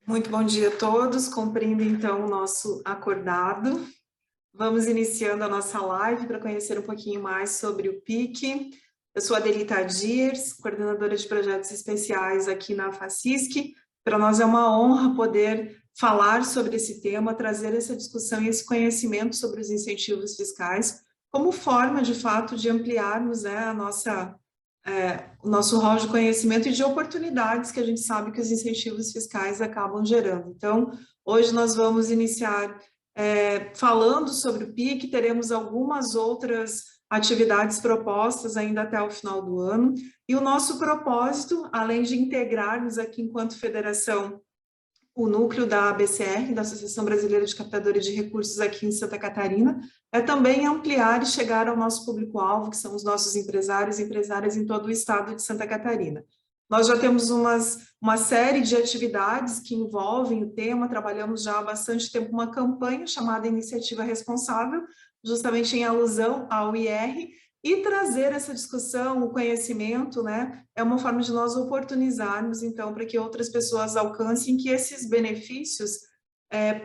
Muito bom dia a todos, cumprindo então o nosso acordado. Vamos iniciando a nossa live para conhecer um pouquinho mais sobre o PIC. Eu sou a Adelita Diers, coordenadora de projetos especiais aqui na FACISC. Para nós é uma honra poder falar sobre esse tema, trazer essa discussão e esse conhecimento sobre os incentivos fiscais, como forma, de fato, de ampliarmos o nosso rol de conhecimento e de oportunidades que a gente sabe que os incentivos fiscais acabam gerando. Então, hoje nós vamos iniciar falando sobre o PIC, teremos algumas outras atividades propostas ainda até o final do ano, e o nosso propósito, além de integrarmos aqui enquanto federação o núcleo da ABCR, da Associação Brasileira de Captadores de Recursos aqui em Santa Catarina, é também ampliar e chegar ao nosso público-alvo, que são os nossos empresários e empresárias em todo o estado de Santa Catarina. Nós já temos uma série de atividades que envolvem o tema, trabalhamos já há bastante tempo uma campanha chamada Iniciativa Responsável, justamente em alusão ao IR, e trazer essa discussão, o conhecimento, né, é uma forma de nós oportunizarmos, então, para que outras pessoas alcancem que esses benefícios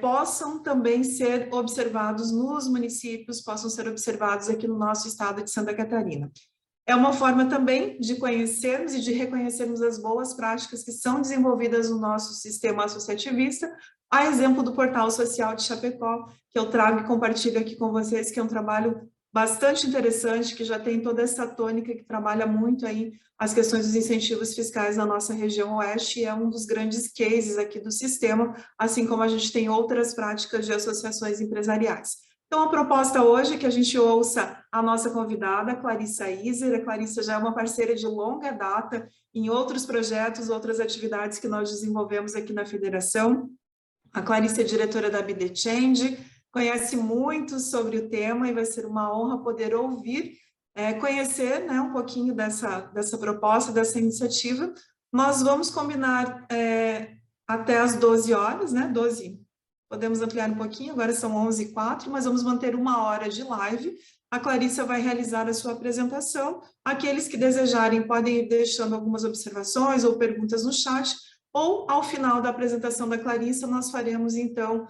possam também ser observados nos municípios, possam ser observados aqui no nosso estado de Santa Catarina. É uma forma também de conhecermos e de reconhecermos as boas práticas que são desenvolvidas no nosso sistema associativista, a exemplo do Portal Social de Chapecó, que eu trago e compartilho aqui com vocês, que é um trabalho bastante interessante, que já tem toda essa tônica que trabalha muito aí as questões dos incentivos fiscais na nossa região oeste, e é um dos grandes cases aqui do sistema, assim como a gente tem outras práticas de associações empresariais. Então, a proposta hoje é que a gente ouça a nossa convidada, Clarissa Iser. A Clarissa já é uma parceira de longa data em outros projetos, outras atividades que nós desenvolvemos aqui na federação. A Clarissa é diretora da Be The Change, conhece muito sobre o tema e vai ser uma honra poder ouvir, conhecer, né, um pouquinho dessa proposta, dessa iniciativa. Nós vamos combinar até às 12 horas, né, 12, podemos ampliar um pouquinho, agora são 11h04, mas vamos manter 1 hora de live. A Clarissa vai realizar a sua apresentação. Aqueles que desejarem podem ir deixando algumas observações ou perguntas no chat, ou ao final da apresentação da Clarissa, nós faremos, então,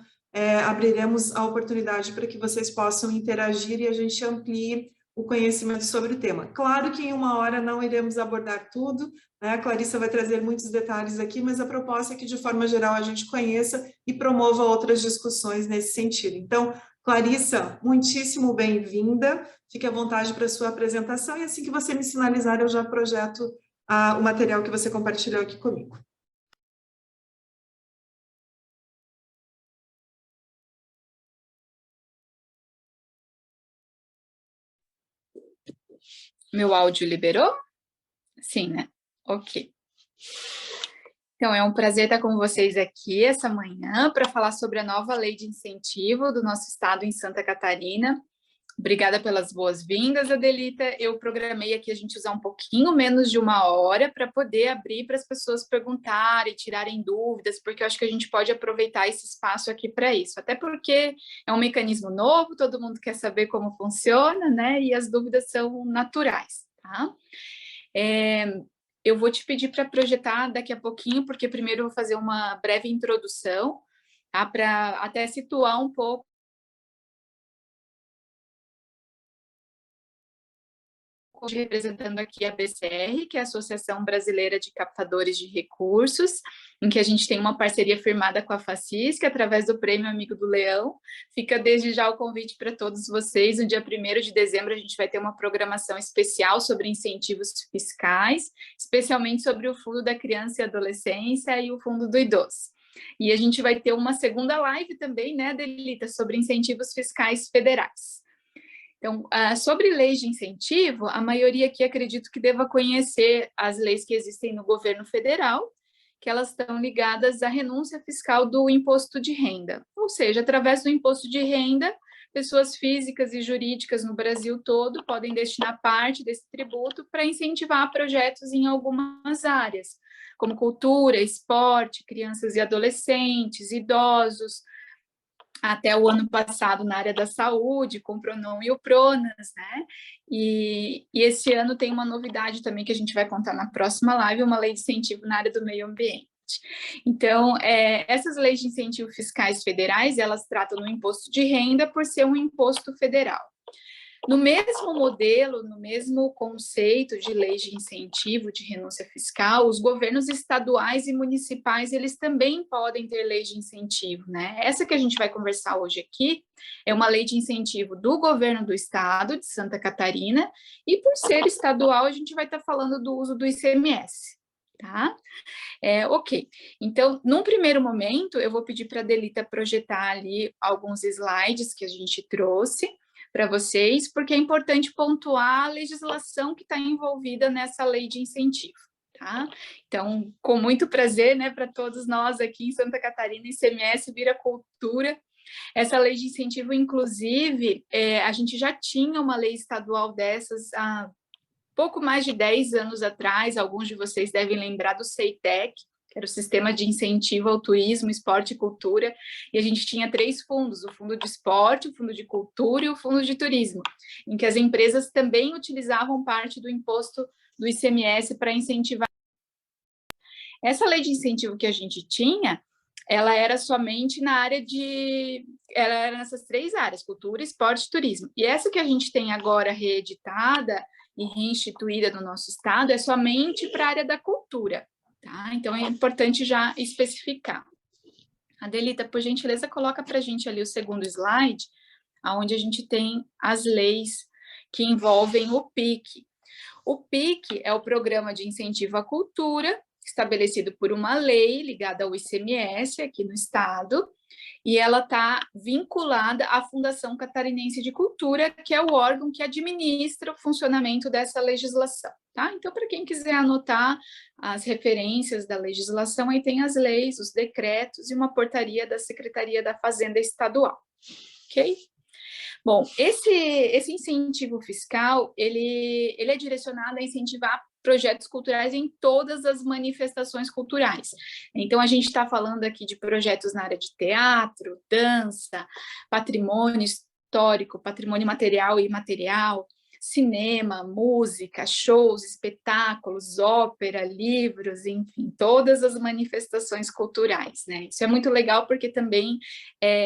abriremos a oportunidade para que vocês possam interagir e a gente amplie o conhecimento sobre o tema. Claro que em 1 hora não iremos abordar tudo, né? A Clarissa vai trazer muitos detalhes aqui, mas a proposta é que, de forma geral, a gente conheça e promova outras discussões nesse sentido. Então, Clarissa, muitíssimo bem-vinda, fique à vontade para a sua apresentação, e assim que você me sinalizar, eu já projeto o material que você compartilhou aqui comigo. Meu áudio liberou? Sim, né? Ok. Então, é um prazer estar com vocês aqui essa manhã para falar sobre a nova lei de incentivo do nosso estado em Santa Catarina. Obrigada pelas boas-vindas, Adelita. Eu programei aqui a gente usar um pouquinho menos de 1 hora para poder abrir para as pessoas perguntarem, tirarem dúvidas, porque eu acho que a gente pode aproveitar esse espaço aqui para isso. Até porque é um mecanismo novo, todo mundo quer saber como funciona, né? E as dúvidas são naturais, tá? Eu vou te pedir para projetar daqui a pouquinho, porque primeiro eu vou fazer uma breve introdução, tá? Para até situar um pouco representando aqui a BCR, que é a Associação Brasileira de Captadores de Recursos, em que a gente tem uma parceria firmada com a FACISC, através do Prêmio Amigo do Leão. Fica desde já o convite para todos vocês. No dia 1º de dezembro, a gente vai ter uma programação especial sobre incentivos fiscais, especialmente sobre o Fundo da Criança e Adolescência e o Fundo do Idoso. E a gente vai ter uma segunda live também, né, Adelita, sobre incentivos fiscais federais. Então, sobre leis de incentivo, a maioria aqui acredito que deva conhecer as leis que existem no governo federal, que elas estão ligadas à renúncia fiscal do imposto de renda. Ou seja, através do imposto de renda, pessoas físicas e jurídicas no Brasil todo podem destinar parte desse tributo para incentivar projetos em algumas áreas, como cultura, esporte, crianças e adolescentes, idosos, até o ano passado na área da saúde, com o Pronon e o Pronas, né? E esse ano tem uma novidade também que a gente vai contar na próxima live, uma lei de incentivo na área do meio ambiente. Então, essas leis de incentivo fiscais federais, elas tratam no imposto de renda por ser um imposto federal. No mesmo modelo, no mesmo conceito de leis de incentivo, de renúncia fiscal, os governos estaduais e municipais, eles também podem ter leis de incentivo, né? Essa que a gente vai conversar hoje aqui é uma lei de incentivo do governo do estado de Santa Catarina, e por ser estadual, a gente vai estar falando do uso do ICMS, tá? Ok, então, num primeiro momento, eu vou pedir para a Delita projetar ali alguns slides que a gente trouxe para vocês, porque é importante pontuar a legislação que está envolvida nessa lei de incentivo, tá? Então, com muito prazer, né, para todos nós aqui em Santa Catarina, ICMS vira cultura. Essa lei de incentivo, inclusive, a gente já tinha uma lei estadual dessas há pouco mais de 10 anos atrás. Alguns de vocês devem lembrar do CEITEC, que era o Sistema de Incentivo ao Turismo, Esporte e Cultura, e a gente tinha 3 fundos, o Fundo de Esporte, o Fundo de Cultura e o Fundo de Turismo, em que as empresas também utilizavam parte do imposto do ICMS para incentivar. Essa lei de incentivo que a gente tinha, ela era somente na área ela era nessas 3 áreas, cultura, esporte e turismo. E essa que a gente tem agora reeditada e reinstituída no nosso estado é somente para a área da cultura. Tá? Então, é importante já especificar. Adelita, por gentileza, coloca para a gente ali o segundo slide, onde a gente tem as leis que envolvem o PIC. O PIC é o Programa de Incentivo à Cultura, estabelecido por uma lei ligada ao ICMS aqui no estado, e ela está vinculada à Fundação Catarinense de Cultura, que é o órgão que administra o funcionamento dessa legislação, tá? Então, para quem quiser anotar as referências da legislação, aí tem as leis, os decretos e uma portaria da Secretaria da Fazenda Estadual, ok? Bom, esse incentivo fiscal, ele é direcionado a incentivar projetos culturais em todas as manifestações culturais. Então, a gente está falando aqui de projetos na área de teatro, dança, patrimônio histórico, patrimônio material e imaterial, cinema, música, shows, espetáculos, ópera, livros, enfim, todas as manifestações culturais, né? Isso é muito legal porque também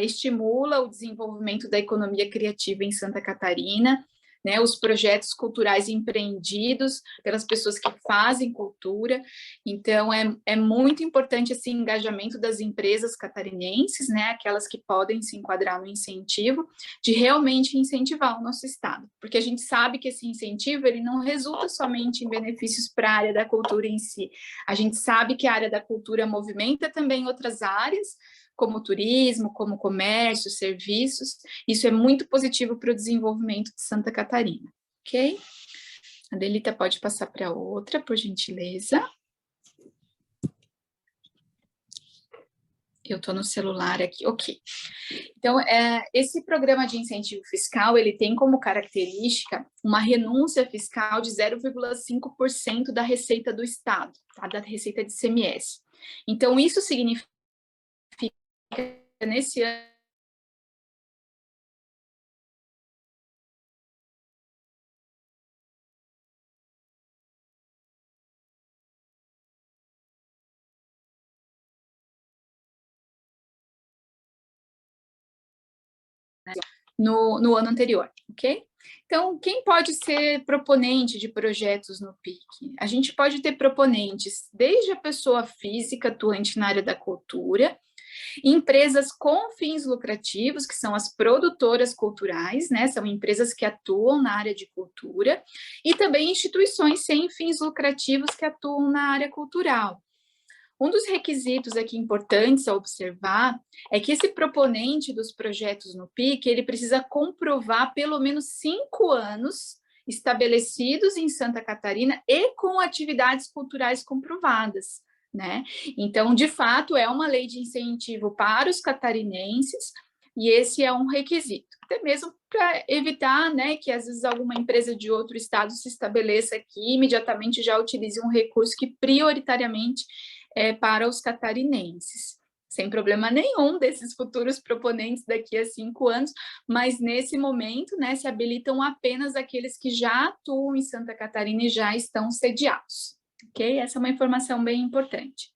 estimula o desenvolvimento da economia criativa em Santa Catarina, né, os projetos culturais empreendidos pelas pessoas que fazem cultura. Então, é muito importante esse engajamento das empresas catarinenses, né, aquelas que podem se enquadrar no incentivo, de realmente incentivar o nosso estado, porque a gente sabe que esse incentivo, ele não resulta somente em benefícios para a área da cultura em si, a gente sabe que a área da cultura movimenta também outras áreas, como turismo, como comércio, serviços. Isso é muito positivo para o desenvolvimento de Santa Catarina, ok? A Delita pode passar para outra, por gentileza. Eu estou no celular aqui, ok. Então, esse programa de incentivo fiscal, ele tem como característica uma renúncia fiscal de 0,5% da receita do Estado, tá? Da receita de ICMS. Então, isso significa nesse ano no ano anterior, ok? Então, quem pode ser proponente de projetos no PIC? A gente pode ter proponentes desde a pessoa física atuante na área da cultura, empresas com fins lucrativos, que são as produtoras culturais, né? São empresas que atuam na área de cultura, e também instituições sem fins lucrativos que atuam na área cultural. Um dos requisitos aqui importantes a observar é que esse proponente dos projetos no PIC, ele precisa comprovar pelo menos 5 anos estabelecidos em Santa Catarina e com atividades culturais comprovadas, né? Então, de fato, é uma lei de incentivo para os catarinenses e esse é um requisito, até mesmo para evitar, né, que às vezes alguma empresa de outro estado se estabeleça aqui e imediatamente já utilize um recurso que prioritariamente para os catarinenses, sem problema nenhum desses futuros proponentes daqui a 5 anos, mas nesse momento, né, se habilitam apenas aqueles que já atuam em Santa Catarina e já estão sediados, ok? Essa é uma informação bem importante.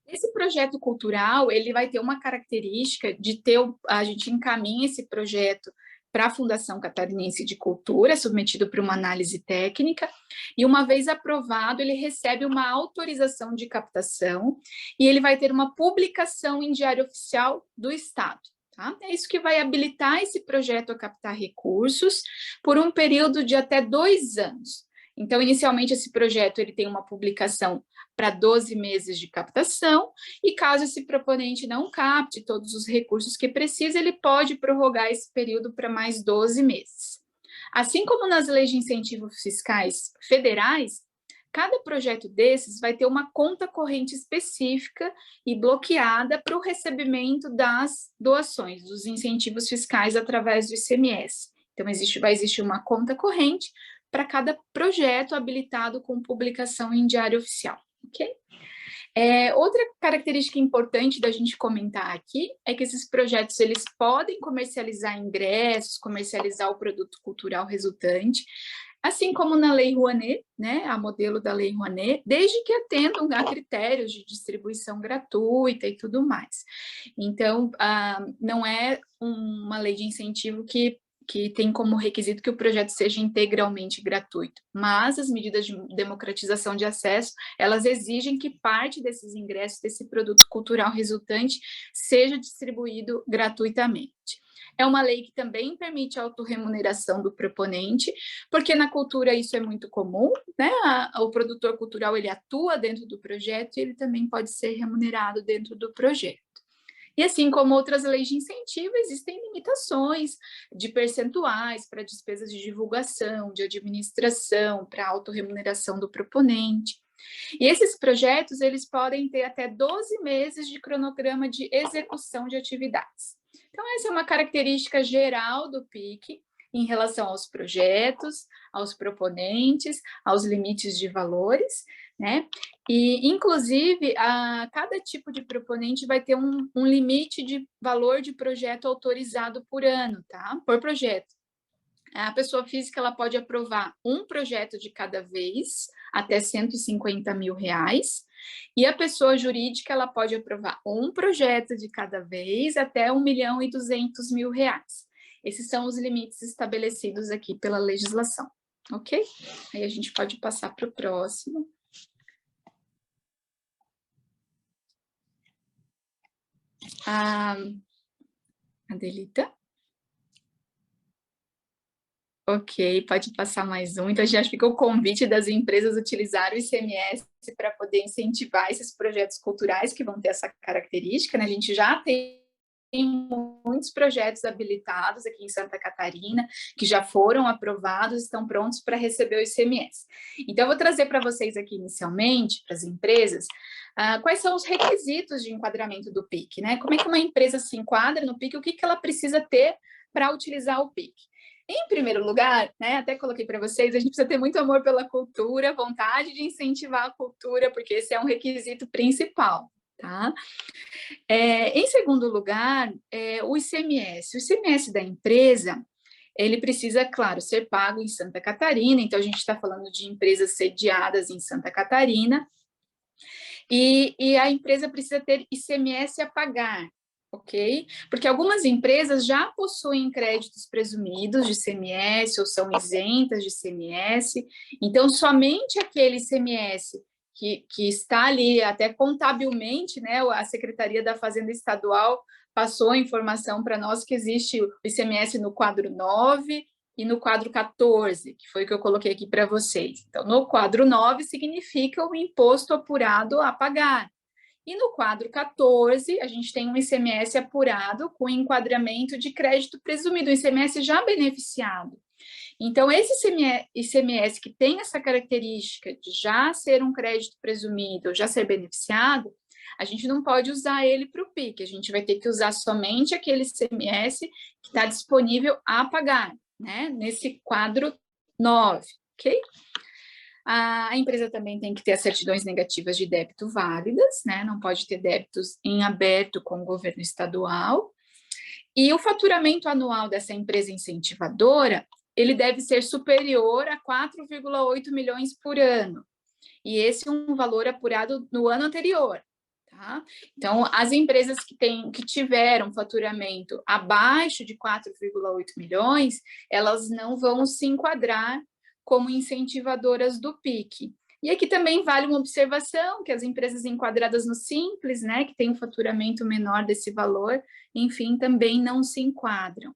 Esse projeto cultural, ele vai ter uma característica de ter, a gente encaminha esse projeto para a Fundação Catarinense de Cultura, submetido para uma análise técnica, e uma vez aprovado, ele recebe uma autorização de captação e ele vai ter uma publicação em Diário Oficial do Estado. Tá? É isso que vai habilitar esse projeto a captar recursos por um período de até 2 anos. Então, inicialmente, esse projeto ele tem uma publicação para 12 meses de captação, e caso esse proponente não capte todos os recursos que precisa, ele pode prorrogar esse período para mais 12 meses. Assim como nas leis de incentivos fiscais federais, cada projeto desses vai ter uma conta corrente específica e bloqueada para o recebimento das doações, dos incentivos fiscais através do ICMS. Então, vai existir uma conta corrente para cada projeto habilitado com publicação em Diário Oficial. Ok? Outra característica importante da gente comentar aqui é que esses projetos eles podem comercializar ingressos, comercializar o produto cultural resultante, assim como na Lei Rouanet, né, a modelo da Lei Rouanet, desde que atendam a critérios de distribuição gratuita e tudo mais. Então, não é uma lei de incentivo que tem como requisito que o projeto seja integralmente gratuito, mas as medidas de democratização de acesso, elas exigem que parte desses ingressos, desse produto cultural resultante, seja distribuído gratuitamente. É uma lei que também permite a autorremuneração do proponente, porque na cultura isso é muito comum, né? O produtor cultural, ele atua dentro do projeto e ele também pode ser remunerado dentro do projeto. E assim como outras leis de incentivo, existem limitações de percentuais para despesas de divulgação, de administração, para autorremuneração do proponente. E esses projetos, eles podem ter até 12 meses de cronograma de execução de atividades. Então, essa é uma característica geral do PIC em relação aos projetos, aos proponentes, aos limites de valores, né? E, inclusive, cada tipo de proponente vai ter um limite de valor de projeto autorizado por ano, tá? Por projeto. A pessoa física ela pode aprovar um projeto de cada vez, até R$150 mil, e a pessoa jurídica ela pode aprovar um projeto de cada vez, até R$1.200.000. Esses são os limites estabelecidos aqui pela legislação, ok? Aí a gente pode passar para o próximo. Adelita? Ok, pode passar mais um. Então, já fica o convite das empresas utilizar o ICMS para poder incentivar esses projetos culturais que vão ter essa característica, né? A gente já tem muitos projetos habilitados aqui em Santa Catarina, que já foram aprovados, estão prontos para receber o ICMS. Então, eu vou trazer para vocês aqui, inicialmente, para as empresas, quais são os requisitos de enquadramento do PIC, né? Como é que uma empresa se enquadra no PIC, o que ela precisa ter para utilizar o PIC? Em primeiro lugar, né, até coloquei para vocês, a gente precisa ter muito amor pela cultura, vontade de incentivar a cultura, porque esse é um requisito principal, tá? Em segundo lugar, o ICMS. O ICMS da empresa, ele precisa, claro, ser pago em Santa Catarina, então a gente está falando de empresas sediadas em Santa Catarina, e a empresa precisa ter ICMS a pagar, ok? Porque algumas empresas já possuem créditos presumidos de ICMS ou são isentas de ICMS, então somente aquele ICMS que está ali, até contabilmente, né, a Secretaria da Fazenda Estadual passou a informação para nós que existe o ICMS no quadro 9 e no quadro 14, que foi o que eu coloquei aqui para vocês. Então, no quadro 9 significa o imposto apurado a pagar. E no quadro 14, a gente tem um ICMS apurado com enquadramento de crédito presumido, um ICMS já beneficiado. Então, esse ICMS que tem essa característica de já ser um crédito presumido, já ser beneficiado, a gente não pode usar ele para o PIC, a gente vai ter que usar somente aquele ICMS que está disponível a pagar, né? Nesse quadro 9, ok? A empresa também tem que ter as certidões negativas de débito válidas, né? Não pode ter débitos em aberto com o governo estadual. E o faturamento anual dessa empresa incentivadora, ele deve ser superior a 4,8 milhões por ano. E esse é um valor apurado no ano anterior. Tá? Então, as empresas que tiveram faturamento abaixo de 4,8 milhões, elas não vão se enquadrar como incentivadoras do PIC. E aqui também vale uma observação, que as empresas enquadradas no Simples, né, que tem um faturamento menor desse valor, enfim, também não se enquadram.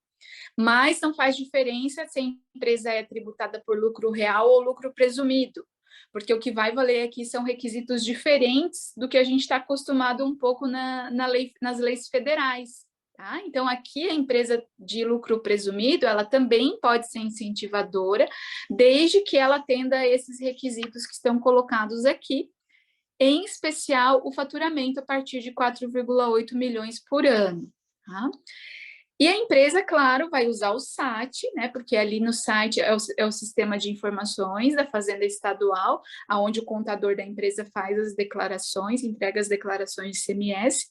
Mas não faz diferença se a empresa é tributada por lucro real ou lucro presumido, porque o que vai valer aqui são requisitos diferentes do que a gente está acostumado um pouco nas leis federais. Tá? Então, aqui a empresa de lucro presumido, ela também pode ser incentivadora, desde que ela atenda esses requisitos que estão colocados aqui, em especial o faturamento a partir de 4,8 milhões por ano. Tá? E a empresa, claro, vai usar o SAT, né, porque ali no site é o sistema de informações da Fazenda Estadual, onde o contador da empresa faz as declarações, entrega as declarações de ICMS.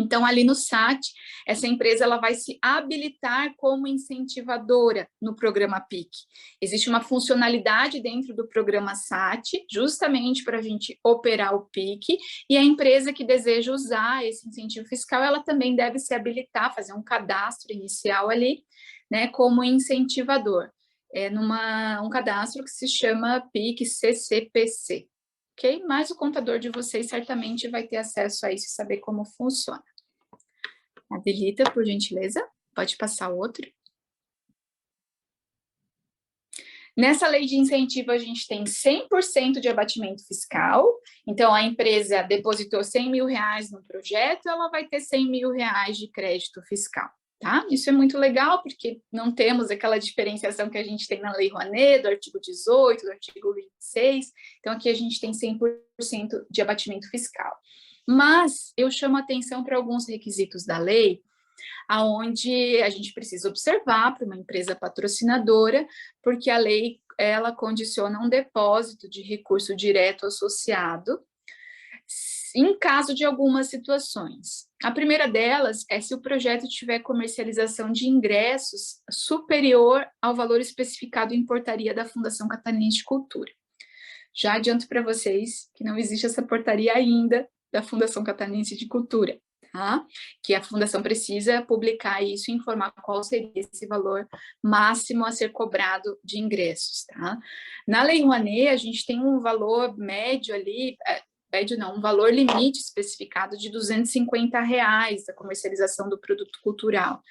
Então, ali no SAT, essa empresa ela vai se habilitar como incentivadora no programa PIC. Existe uma funcionalidade dentro do programa SAT, justamente para a gente operar o PIC, e a empresa que deseja usar esse incentivo fiscal, ela também deve se habilitar, fazer um cadastro inicial ali, né, como incentivador. É um cadastro que se chama PIC CCPC. Ok? Mas o contador de vocês certamente vai ter acesso a isso e saber como funciona. Habilita, por gentileza. Pode passar outro. Nessa lei de incentivo, a gente tem 100% de abatimento fiscal. Então, a empresa depositou 100 mil reais no projeto, ela vai ter 100 mil reais de crédito fiscal. Tá? Isso é muito legal, porque não temos aquela diferenciação que a gente tem na Lei Rouanet, do artigo 18, do artigo 26. Então, aqui a gente tem 100% de abatimento fiscal. Mas eu chamo a atenção para alguns requisitos da lei, aonde a gente precisa observar para uma empresa patrocinadora, porque a lei ela condiciona um depósito de recurso direto associado, em caso de algumas situações. A primeira delas é se o projeto tiver comercialização de ingressos superior ao valor especificado em portaria da Fundação Catarinense de Cultura. Já adianto para vocês que não existe essa portaria ainda da Fundação Catarinense de Cultura, tá? Que a Fundação precisa publicar isso e informar qual seria esse valor máximo a ser cobrado de ingressos, tá? Na Lei Rouanet, a gente tem um valor médio ali, um valor limite especificado de R$250 a comercialização do produto cultural.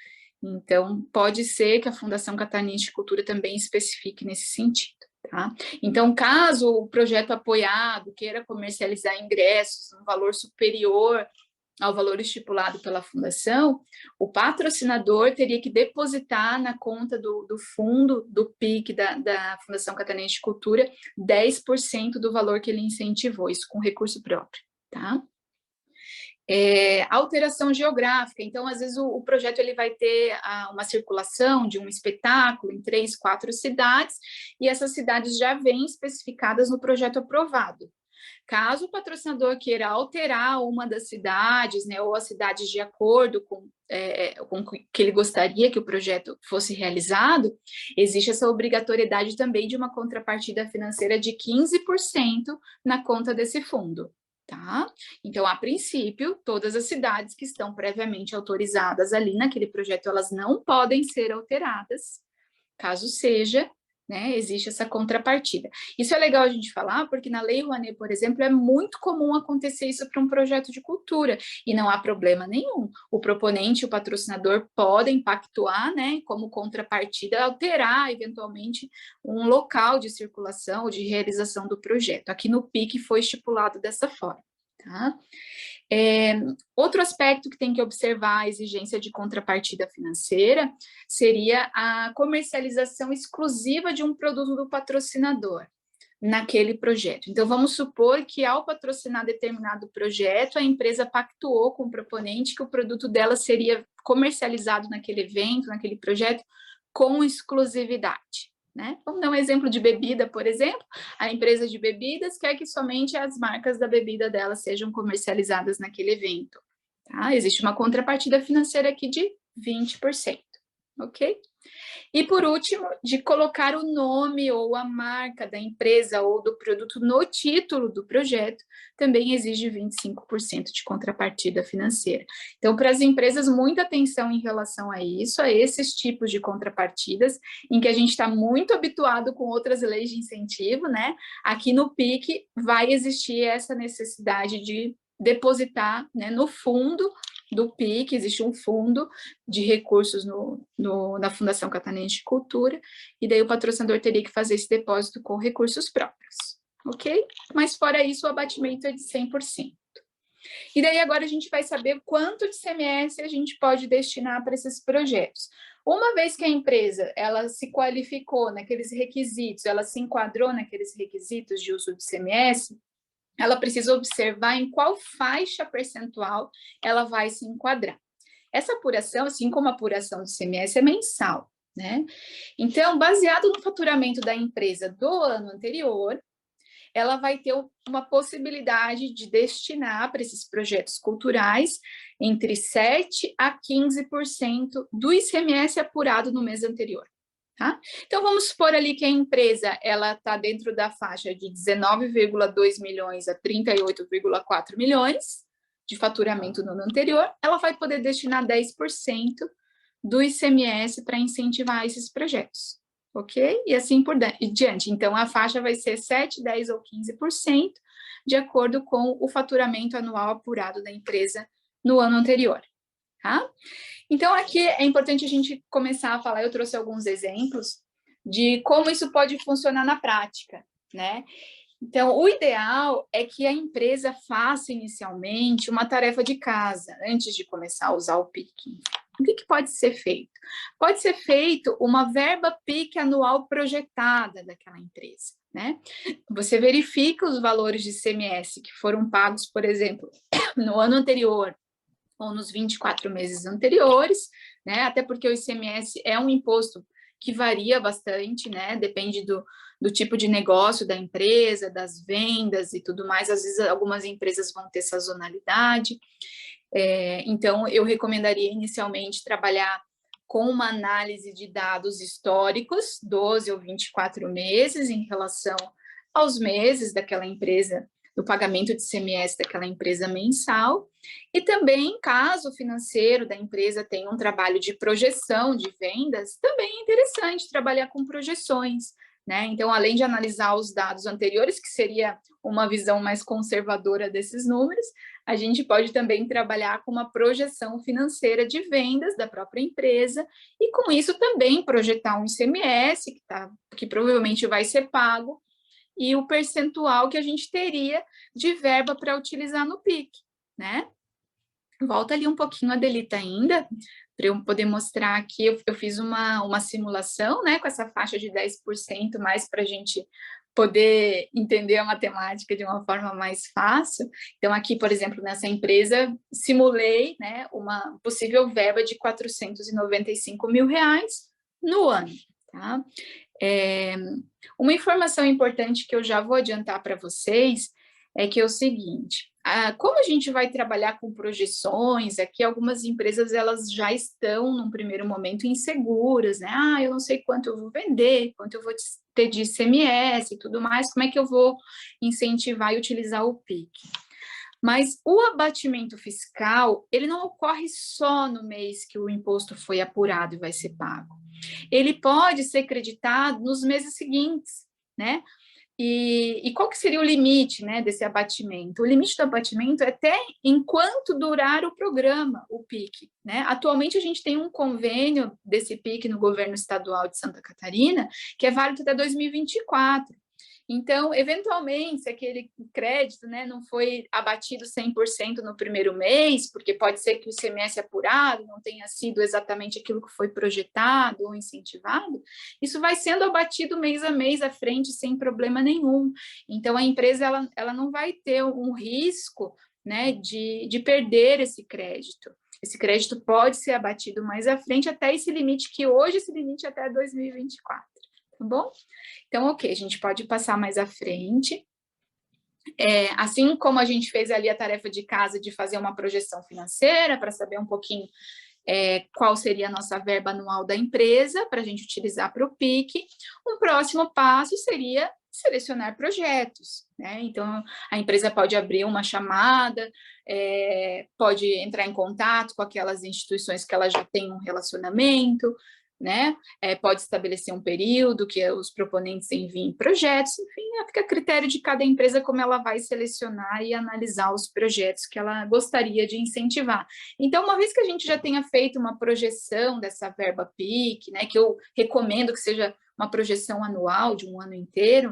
Então, pode ser que a Fundação Catarinense de Cultura também especifique nesse sentido. Tá? Então, caso o projeto apoiado queira comercializar ingressos no valor superior ao valor estipulado pela fundação, o patrocinador teria que depositar na conta do fundo do PIC da Fundação Catarinense de Cultura 10% do valor que ele incentivou, isso com recurso próprio. Tá? Alteração geográfica, então às vezes o projeto ele vai ter uma circulação de um espetáculo em 3, 4 cidades, e essas cidades já vêm especificadas no projeto aprovado. Caso o patrocinador queira alterar uma das cidades, né, ou as cidades de acordo com que ele gostaria que o projeto fosse realizado, existe essa obrigatoriedade também de uma contrapartida financeira de 15% na conta desse fundo. Tá? Então, a princípio, todas as cidades que estão previamente autorizadas ali naquele projeto, elas não podem ser alteradas, caso seja, né, existe essa contrapartida. Isso é legal a gente falar, porque na Lei Rouanet, por exemplo, é muito comum acontecer isso para um projeto de cultura, e não há problema nenhum. O proponente e o patrocinador podem pactuar, né, como contrapartida, alterar, eventualmente, um local de circulação ou de realização do projeto. Aqui no PIC foi estipulado dessa forma. Tá? Outro aspecto que tem que observar a exigência de contrapartida financeira seria a comercialização exclusiva de um produto do patrocinador naquele projeto. Então, vamos supor que ao patrocinar determinado projeto, a empresa pactuou com o proponente que o produto dela seria comercializado naquele evento, naquele projeto, com exclusividade. Né? Vamos dar um exemplo de bebida, por exemplo. A empresa de bebidas quer que somente as marcas da bebida dela sejam comercializadas naquele evento. Tá? Existe uma contrapartida financeira aqui de 20%. ok? E, por último, de colocar o nome ou a marca da empresa ou do produto no título do projeto, também exige 25% de contrapartida financeira. Então, para as empresas, muita atenção em relação a isso, a esses tipos de contrapartidas, em que a gente está muito habituado com outras leis de incentivo, né? Aqui no PIC vai existir essa necessidade de depositar, né, no fundo do PIC, existe um fundo de recursos na Fundação Catarinense de Cultura, e daí o patrocinador teria que fazer esse depósito com recursos próprios, ok? Mas fora isso, o abatimento é de 100%. E daí agora a gente vai saber quanto de CMS a gente pode destinar para esses projetos. Uma vez que a empresa ela se qualificou naqueles requisitos, ela se enquadrou naqueles requisitos de uso de CMS, ela precisa observar em qual faixa percentual ela vai se enquadrar. Essa apuração, assim como a apuração do CMS, é mensal, né? Então, baseado no faturamento da empresa do ano anterior, ela vai ter uma possibilidade de destinar para esses projetos culturais entre 7% a 15% do ICMS apurado no mês anterior. Tá? Então, vamos supor ali que a empresa está dentro da faixa de 19,2 milhões a 38,4 milhões de faturamento no ano anterior, ela vai poder destinar 10% do ICMS para incentivar esses projetos, ok? E assim por diante. Então, a faixa vai ser 7%, 10% ou 15%, de acordo com o faturamento anual apurado da empresa no ano anterior, tá? Então, aqui é importante a gente começar a falar, eu trouxe alguns exemplos de como isso pode funcionar na prática, né? Então, o ideal é que a empresa faça inicialmente uma tarefa de casa, antes de começar a usar o PIC. O que pode ser feito? Pode ser feito uma verba PIC anual projetada daquela empresa, né? Você verifica os valores de ICMS que foram pagos, por exemplo, no ano anterior, ou nos 24 meses anteriores, né? Até porque o ICMS é um imposto que varia bastante, né? Depende do tipo de negócio da empresa, das vendas e tudo mais. Às vezes, algumas empresas vão ter sazonalidade. Então, eu recomendaria inicialmente trabalhar com uma análise de dados históricos, 12 ou 24 meses, em relação aos meses daquela empresa, do pagamento de ICMS daquela empresa mensal, e também, caso o financeiro da empresa tenha um trabalho de projeção de vendas, também é interessante trabalhar com projeções, né? Então, além de analisar os dados anteriores, que seria uma visão mais conservadora desses números, a gente pode também trabalhar com uma projeção financeira de vendas da própria empresa, e com isso também projetar um ICMS, que provavelmente vai ser pago, e o percentual que a gente teria de verba para utilizar no PIC, né? Volta ali um pouquinho, Adelita, ainda, para eu poder mostrar aqui, eu fiz uma simulação, né, com essa faixa de 10%, mais para a gente poder entender a matemática de uma forma mais fácil. Então, aqui, por exemplo, nessa empresa, simulei, né, uma possível verba de R$495 mil no ano, tá? Uma informação importante que eu já vou adiantar para vocês é que é o seguinte, como a gente vai trabalhar com projeções, aqui algumas empresas elas já estão, num primeiro momento, inseguras, né? Eu não sei quanto eu vou vender, quanto eu vou ter de ICMS e tudo mais, como é que eu vou incentivar e utilizar o PIC? Mas o abatimento fiscal, ele não ocorre só no mês que o imposto foi apurado e vai ser pago. Ele pode ser creditado nos meses seguintes, né? E qual que seria o limite, né, desse abatimento? O limite do abatimento é até enquanto durar o programa, o PIC, né? Atualmente a gente tem um convênio desse PIC no governo estadual de Santa Catarina, que é válido até 2024. Então, eventualmente, se aquele crédito, né, não foi abatido 100% no primeiro mês, porque pode ser que o ICMS apurado não tenha sido exatamente aquilo que foi projetado ou incentivado, isso vai sendo abatido mês a mês à frente sem problema nenhum. Então, a empresa ela não vai ter um risco, né, de perder esse crédito. Esse crédito pode ser abatido mais à frente até esse limite, que hoje esse limite é até 2024. Tá bom? Então, ok, a gente pode passar mais à frente. Assim como a gente fez ali a tarefa de casa de fazer uma projeção financeira para saber um pouquinho qual seria a nossa verba anual da empresa para a gente utilizar para o PIC. Um próximo passo seria selecionar projetos, né? Então, a empresa pode abrir uma chamada, pode entrar em contato com aquelas instituições que ela já tem um relacionamento, né? Pode estabelecer um período que os proponentes enviem projetos, enfim, fica a critério de cada empresa como ela vai selecionar e analisar os projetos que ela gostaria de incentivar. Então, uma vez que a gente já tenha feito uma projeção dessa verba PIC, né, que eu recomendo que seja uma projeção anual de um ano inteiro,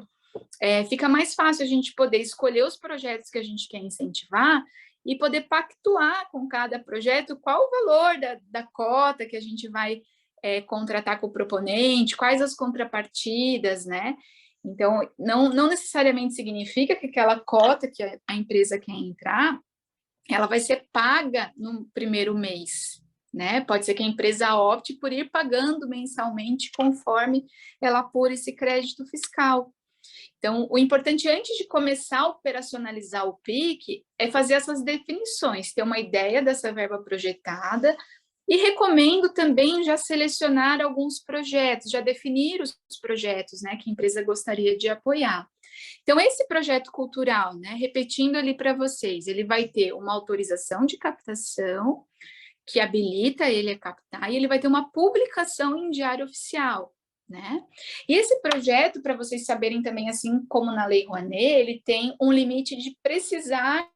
fica mais fácil a gente poder escolher os projetos que a gente quer incentivar e poder pactuar com cada projeto qual o valor da cota que a gente vai contratar com o proponente, quais as contrapartidas, né? Então, não necessariamente significa que aquela cota que a empresa quer entrar, ela vai ser paga no primeiro mês, né? Pode ser que a empresa opte por ir pagando mensalmente conforme ela apura esse crédito fiscal. Então, o importante antes de começar a operacionalizar o PIC é fazer essas definições, ter uma ideia dessa verba projetada e recomendo também já selecionar alguns projetos, já definir os projetos, né, que a empresa gostaria de apoiar. Então, esse projeto cultural, né, repetindo ali para vocês, ele vai ter uma autorização de captação que habilita ele a captar e ele vai ter uma publicação em diário oficial, né? E esse projeto, para vocês saberem também, assim como na Lei Rouanet, ele tem um limite de precisar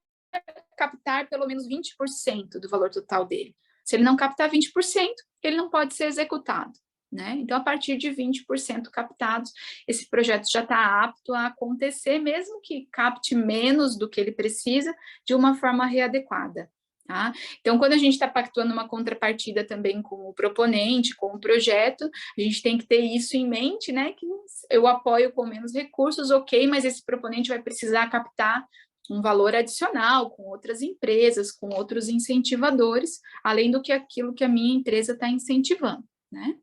captar pelo menos 20% do valor total dele. Se ele não captar 20%, ele não pode ser executado, né? Então, a partir de 20% captados, esse projeto já está apto a acontecer, mesmo que capte menos do que ele precisa, de uma forma readequada. Tá? Então, quando a gente está pactuando uma contrapartida também com o proponente, com o projeto, a gente tem que ter isso em mente, né? Que eu apoio com menos recursos, ok, mas esse proponente vai precisar captar um valor adicional com outras empresas, com outros incentivadores, além do que aquilo que a minha empresa está incentivando, né?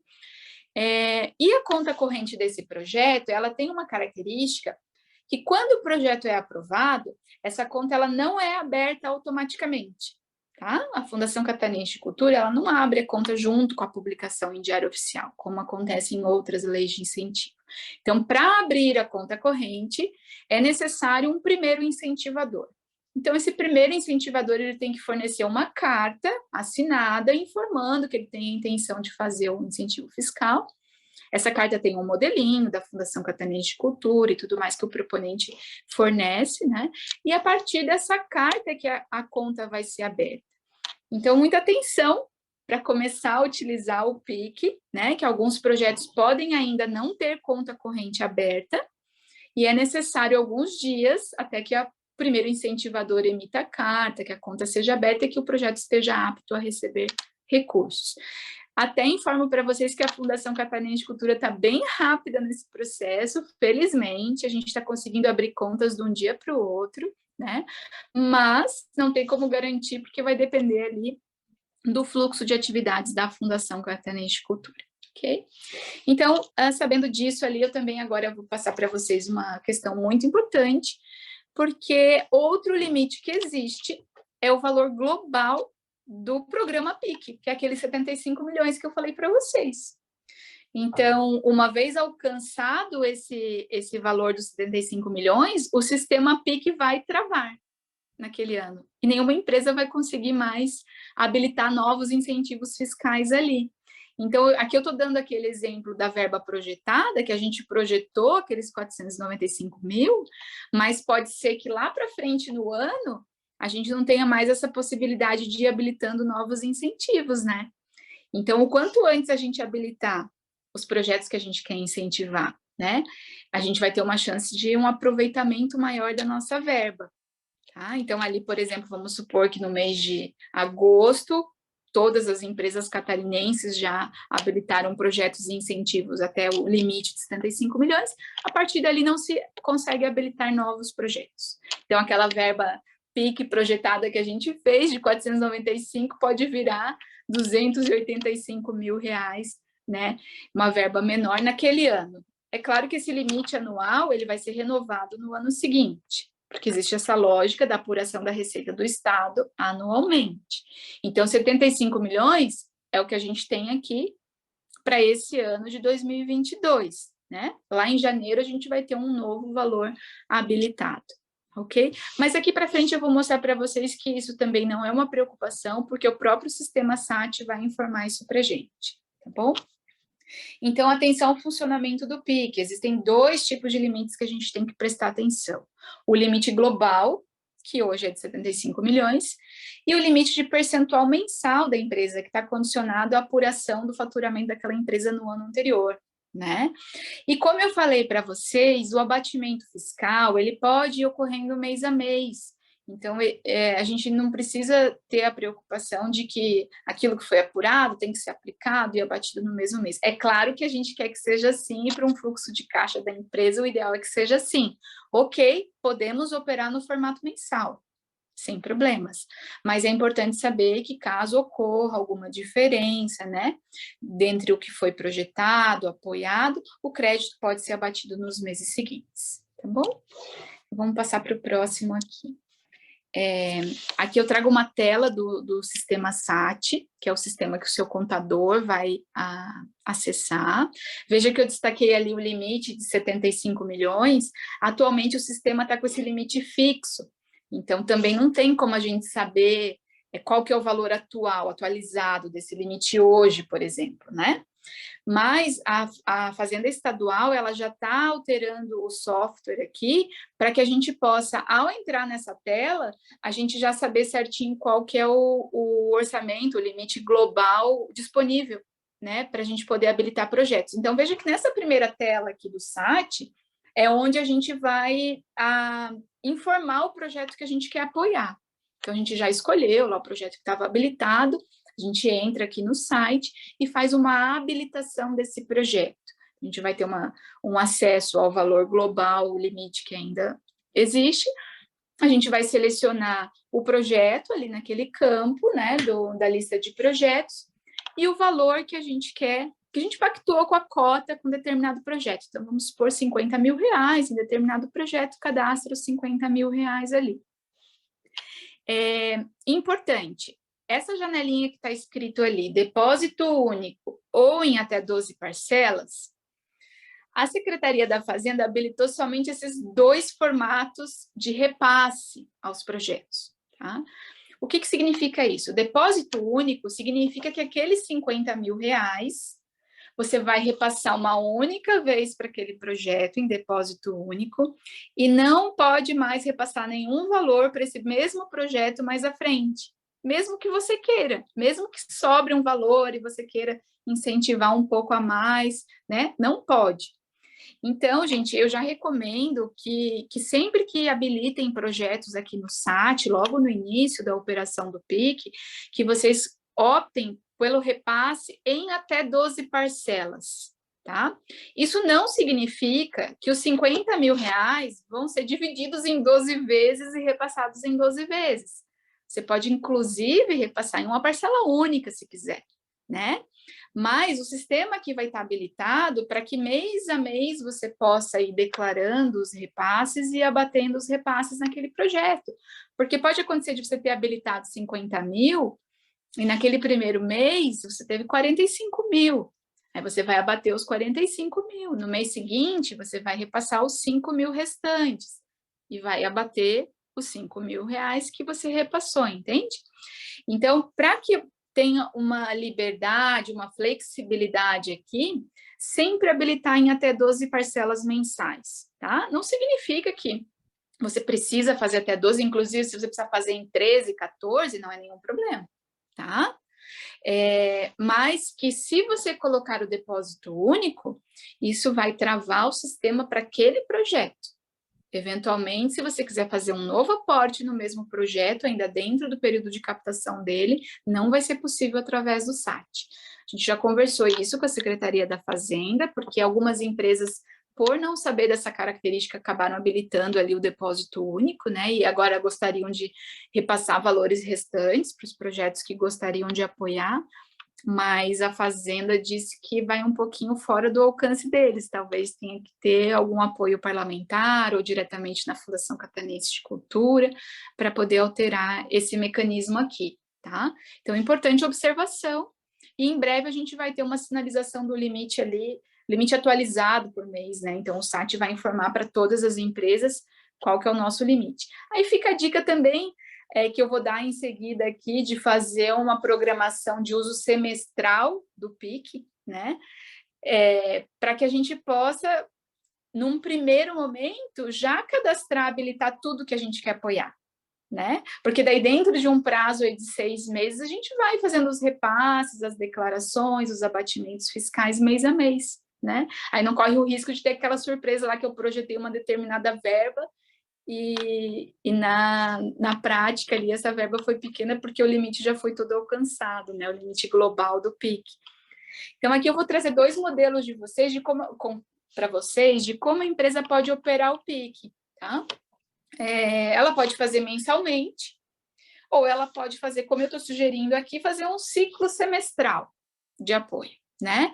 E a conta corrente desse projeto, ela tem uma característica que quando o projeto é aprovado, essa conta ela não é aberta automaticamente. Tá? A Fundação Catarinense de Cultura ela não abre a conta junto com a publicação em diário oficial, como acontece em outras leis de incentivo. Então, para abrir a conta corrente, é necessário um primeiro incentivador. Então, esse primeiro incentivador ele tem que fornecer uma carta assinada informando que ele tem a intenção de fazer um incentivo fiscal. Essa carta tem um modelinho da Fundação Catarinense de Cultura e tudo mais que o proponente fornece, né? E a partir dessa carta que a conta vai ser aberta. Então, muita atenção para começar a utilizar o PIC, né? Que alguns projetos podem ainda não ter conta corrente aberta e é necessário alguns dias até que o primeiro incentivador emita a carta, que a conta seja aberta e que o projeto esteja apto a receber recursos. Até informo para vocês que a Fundação Catarinense de Cultura está bem rápida nesse processo, felizmente, a gente está conseguindo abrir contas de um dia para o outro, né? Mas não tem como garantir, porque vai depender ali do fluxo de atividades da Fundação Catarinense de Cultura, ok? Então, sabendo disso ali, eu também agora vou passar para vocês uma questão muito importante, porque outro limite que existe é o valor global do programa PIC, que é aqueles 75 milhões que eu falei para vocês. Então, uma vez alcançado esse valor dos 75 milhões, o sistema PIC vai travar naquele ano. E nenhuma empresa vai conseguir mais habilitar novos incentivos fiscais ali. Então, aqui eu estou dando aquele exemplo da verba projetada, que a gente projetou aqueles 495 mil, mas pode ser que lá para frente no ano, a gente não tenha mais essa possibilidade de ir habilitando novos incentivos, né? Então, o quanto antes a gente habilitar os projetos que a gente quer incentivar, né? A gente vai ter uma chance de um aproveitamento maior da nossa verba, tá? Então, ali, por exemplo, vamos supor que no mês de agosto, todas as empresas catarinenses já habilitaram projetos e incentivos até o limite de 75 milhões, a partir dali não se consegue habilitar novos projetos. Então, aquela verba PIC projetada que a gente fez de 495 pode virar 285 mil reais, né? Uma verba menor naquele ano. É claro que esse limite anual ele vai ser renovado no ano seguinte, porque existe essa lógica da apuração da receita do Estado anualmente. Então, 75 milhões é o que a gente tem aqui para esse ano de 2022, né? Lá em janeiro a gente vai ter um novo valor habilitado, ok? Mas aqui para frente eu vou mostrar para vocês que isso também não é uma preocupação, porque o próprio sistema SAT vai informar isso para a gente, tá bom? Então, atenção ao funcionamento do PIC. Existem 2 tipos de limites que a gente tem que prestar atenção. O limite global, que hoje é de 75 milhões, e o limite de percentual mensal da empresa, que está condicionado à apuração do faturamento daquela empresa no ano anterior, né? E como eu falei para vocês, o abatimento fiscal, ele pode ir ocorrendo mês a mês. Então, a gente não precisa ter a preocupação de que aquilo que foi apurado tem que ser aplicado e abatido no mesmo mês. É claro que a gente quer que seja assim, e para um fluxo de caixa da empresa, o ideal é que seja assim. Ok, podemos operar no formato mensal, sem problemas. Mas é importante saber que caso ocorra alguma diferença, né, dentre o que foi projetado, apoiado, o crédito pode ser abatido nos meses seguintes, tá bom? Vamos passar para o próximo aqui. Aqui eu trago uma tela do sistema SAT, que é o sistema que o seu contador vai acessar. Veja que eu destaquei ali o limite de 75 milhões. Atualmente o sistema está com esse limite fixo, então também não tem como a gente saber qual que é o valor atualizado desse limite hoje, por exemplo, né? Mas a Fazenda Estadual, ela já está alterando o software aqui para que a gente possa, ao entrar nessa tela, a gente já saber certinho qual que é o orçamento, o limite global disponível, né, para a gente poder habilitar projetos. Então, veja que nessa primeira tela aqui do SAT, é onde a gente vai informar o projeto que a gente quer apoiar. Então, a gente já escolheu lá o projeto que estava habilitado, a gente entra aqui no site e faz uma habilitação desse projeto. A gente vai ter um acesso ao valor global, o limite que ainda existe. A gente vai selecionar o projeto ali naquele campo, né, da lista de projetos, e o valor que a gente quer, que a gente pactuou com a cota com determinado projeto. Então, vamos supor 50 mil reais em determinado projeto, cadastra os 50 mil reais ali. Importante, essa janelinha que está escrito ali, depósito único ou em até 12 parcelas, a Secretaria da Fazenda habilitou somente esses 2 formatos de repasse aos projetos, tá? O que significa isso? Depósito único significa que aqueles 50 mil reais você vai repassar uma única vez para aquele projeto em depósito único e não pode mais repassar nenhum valor para esse mesmo projeto mais à frente, mesmo que você queira, mesmo que sobre um valor e você queira incentivar um pouco a mais, né? Não pode. Então, gente, eu já recomendo que sempre que habilitem projetos aqui no SAT, logo no início da operação do PIC, que vocês optem pelo repasse em até 12 parcelas, tá? Isso não significa que os 50 mil reais vão ser divididos em 12 vezes e repassados em 12 vezes. Você pode, inclusive, repassar em uma parcela única, se quiser, né? Mas o sistema aqui vai estar habilitado para que mês a mês você possa ir declarando os repasses e abatendo os repasses naquele projeto. Porque pode acontecer de você ter habilitado 50 mil e naquele primeiro mês você teve 45 mil. Aí você vai abater os 45 mil. No mês seguinte, você vai repassar os 5 mil restantes e vai abater os 5 mil reais que você repassou, entende? Então, para que tenha uma liberdade, uma flexibilidade aqui, sempre habilitar em até 12 parcelas mensais, tá? Não significa que você precisa fazer até 12, inclusive se você precisar fazer em 13, 14, não é nenhum problema, tá? Mas que se você colocar o depósito único, isso vai travar o sistema para aquele projeto. Eventualmente, se você quiser fazer um novo aporte no mesmo projeto, ainda dentro do período de captação dele, não vai ser possível através do SAT. A gente já conversou isso com a Secretaria da Fazenda, porque algumas empresas, por não saber dessa característica, acabaram habilitando ali o depósito único, né? E agora gostariam de repassar valores restantes para os projetos que gostariam de apoiar, mas a Fazenda disse que vai um pouquinho fora do alcance deles, talvez tenha que ter algum apoio parlamentar ou diretamente na Fundação Catarinense de Cultura para poder alterar esse mecanismo aqui, tá? Então, importante observação e em breve a gente vai ter uma sinalização do limite ali, limite atualizado por mês, né? Então o SAT vai informar para todas as empresas qual que é o nosso limite. Aí fica a dica também, que eu vou dar em seguida aqui, de fazer uma programação de uso semestral do PIC, né? Para que a gente possa, num primeiro momento, já cadastrar, habilitar tudo que a gente quer apoiar, né? Porque daí dentro de um prazo aí de 6 meses, a gente vai fazendo os repasses, as declarações, os abatimentos fiscais mês a mês, né? Aí não corre o risco de ter aquela surpresa lá que eu projetei uma determinada verba e na prática ali essa verba foi pequena porque o limite já foi todo alcançado, né? O limite global do PIC. Então aqui eu vou trazer 2 modelos de vocês, para vocês, de como a empresa pode operar o PIC, tá? Ela pode fazer mensalmente, ou ela pode fazer, como eu estou sugerindo aqui, fazer um ciclo semestral de apoio, né?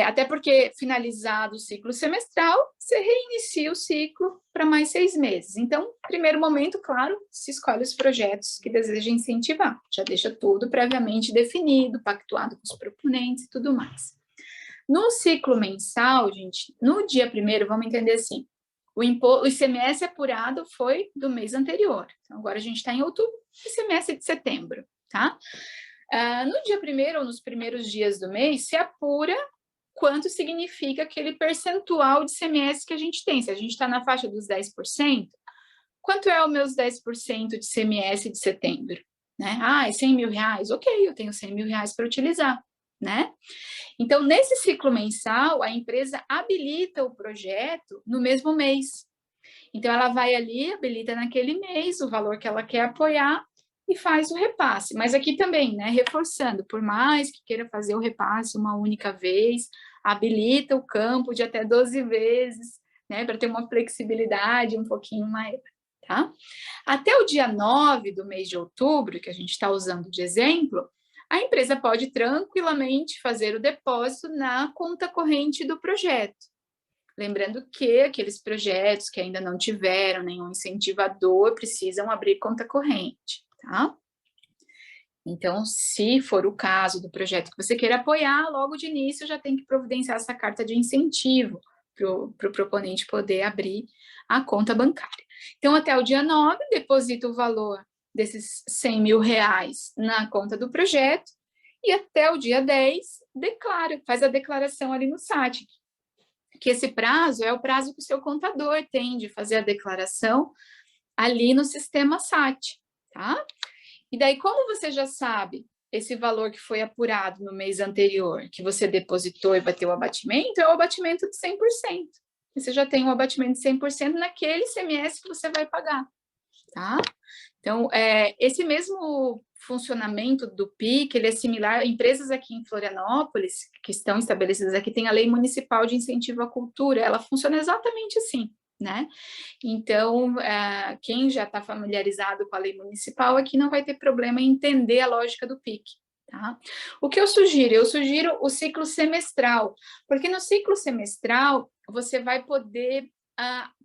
Até porque, finalizado o ciclo semestral, você reinicia o ciclo para mais 6 meses. Então, primeiro momento, claro, se escolhe os projetos que deseja incentivar. Já deixa tudo previamente definido, pactuado com os proponentes e tudo mais. No ciclo mensal, gente, no dia 1º, vamos entender assim, o ICMS apurado foi do mês anterior. Então, agora a gente está em outubro, ICMS de setembro, tá? No dia 1º ou nos primeiros dias do mês, se apura quanto significa aquele percentual de ICMS que a gente tem. Se a gente está na faixa dos 10%, quanto é os meus 10% de ICMS de setembro? Né? É 100 mil reais? Ok, eu tenho 100 mil reais para utilizar, né? Então, nesse ciclo mensal, a empresa habilita o projeto no mesmo mês. Então, ela vai ali, habilita naquele mês o valor que ela quer apoiar e faz o repasse. Mas aqui também, né, reforçando, por mais que queira fazer o repasse uma única vez, habilita o campo de até 12 vezes, né, para ter uma flexibilidade um pouquinho maior, tá? Até o dia 9 do mês de outubro, que a gente está usando de exemplo, a empresa pode tranquilamente fazer o depósito na conta corrente do projeto. Lembrando que aqueles projetos que ainda não tiveram nenhum incentivador precisam abrir conta corrente, tá? Então, se for o caso do projeto que você queira apoiar, logo de início já tem que providenciar essa carta de incentivo para o proponente poder abrir a conta bancária. Então, até o dia 9, deposita o valor desses 100 mil reais na conta do projeto e até o dia 10, faz a declaração ali no SAT, que esse prazo é o prazo que o seu contador tem de fazer a declaração ali no sistema SAT, tá? E daí, como você já sabe esse valor que foi apurado no mês anterior, que você depositou e vai ter o abatimento, é o abatimento de 100%. E você já tem um abatimento de 100% naquele ICMS que você vai pagar, tá? Então, esse mesmo funcionamento do PIC, ele é similar, empresas aqui em Florianópolis, que estão estabelecidas aqui, tem a Lei Municipal de Incentivo à Cultura, ela funciona exatamente assim, né? Então, quem já está familiarizado com a lei municipal aqui não vai ter problema em entender a lógica do PIC, tá? O que eu sugiro? Eu sugiro o ciclo semestral, porque no ciclo semestral você vai poder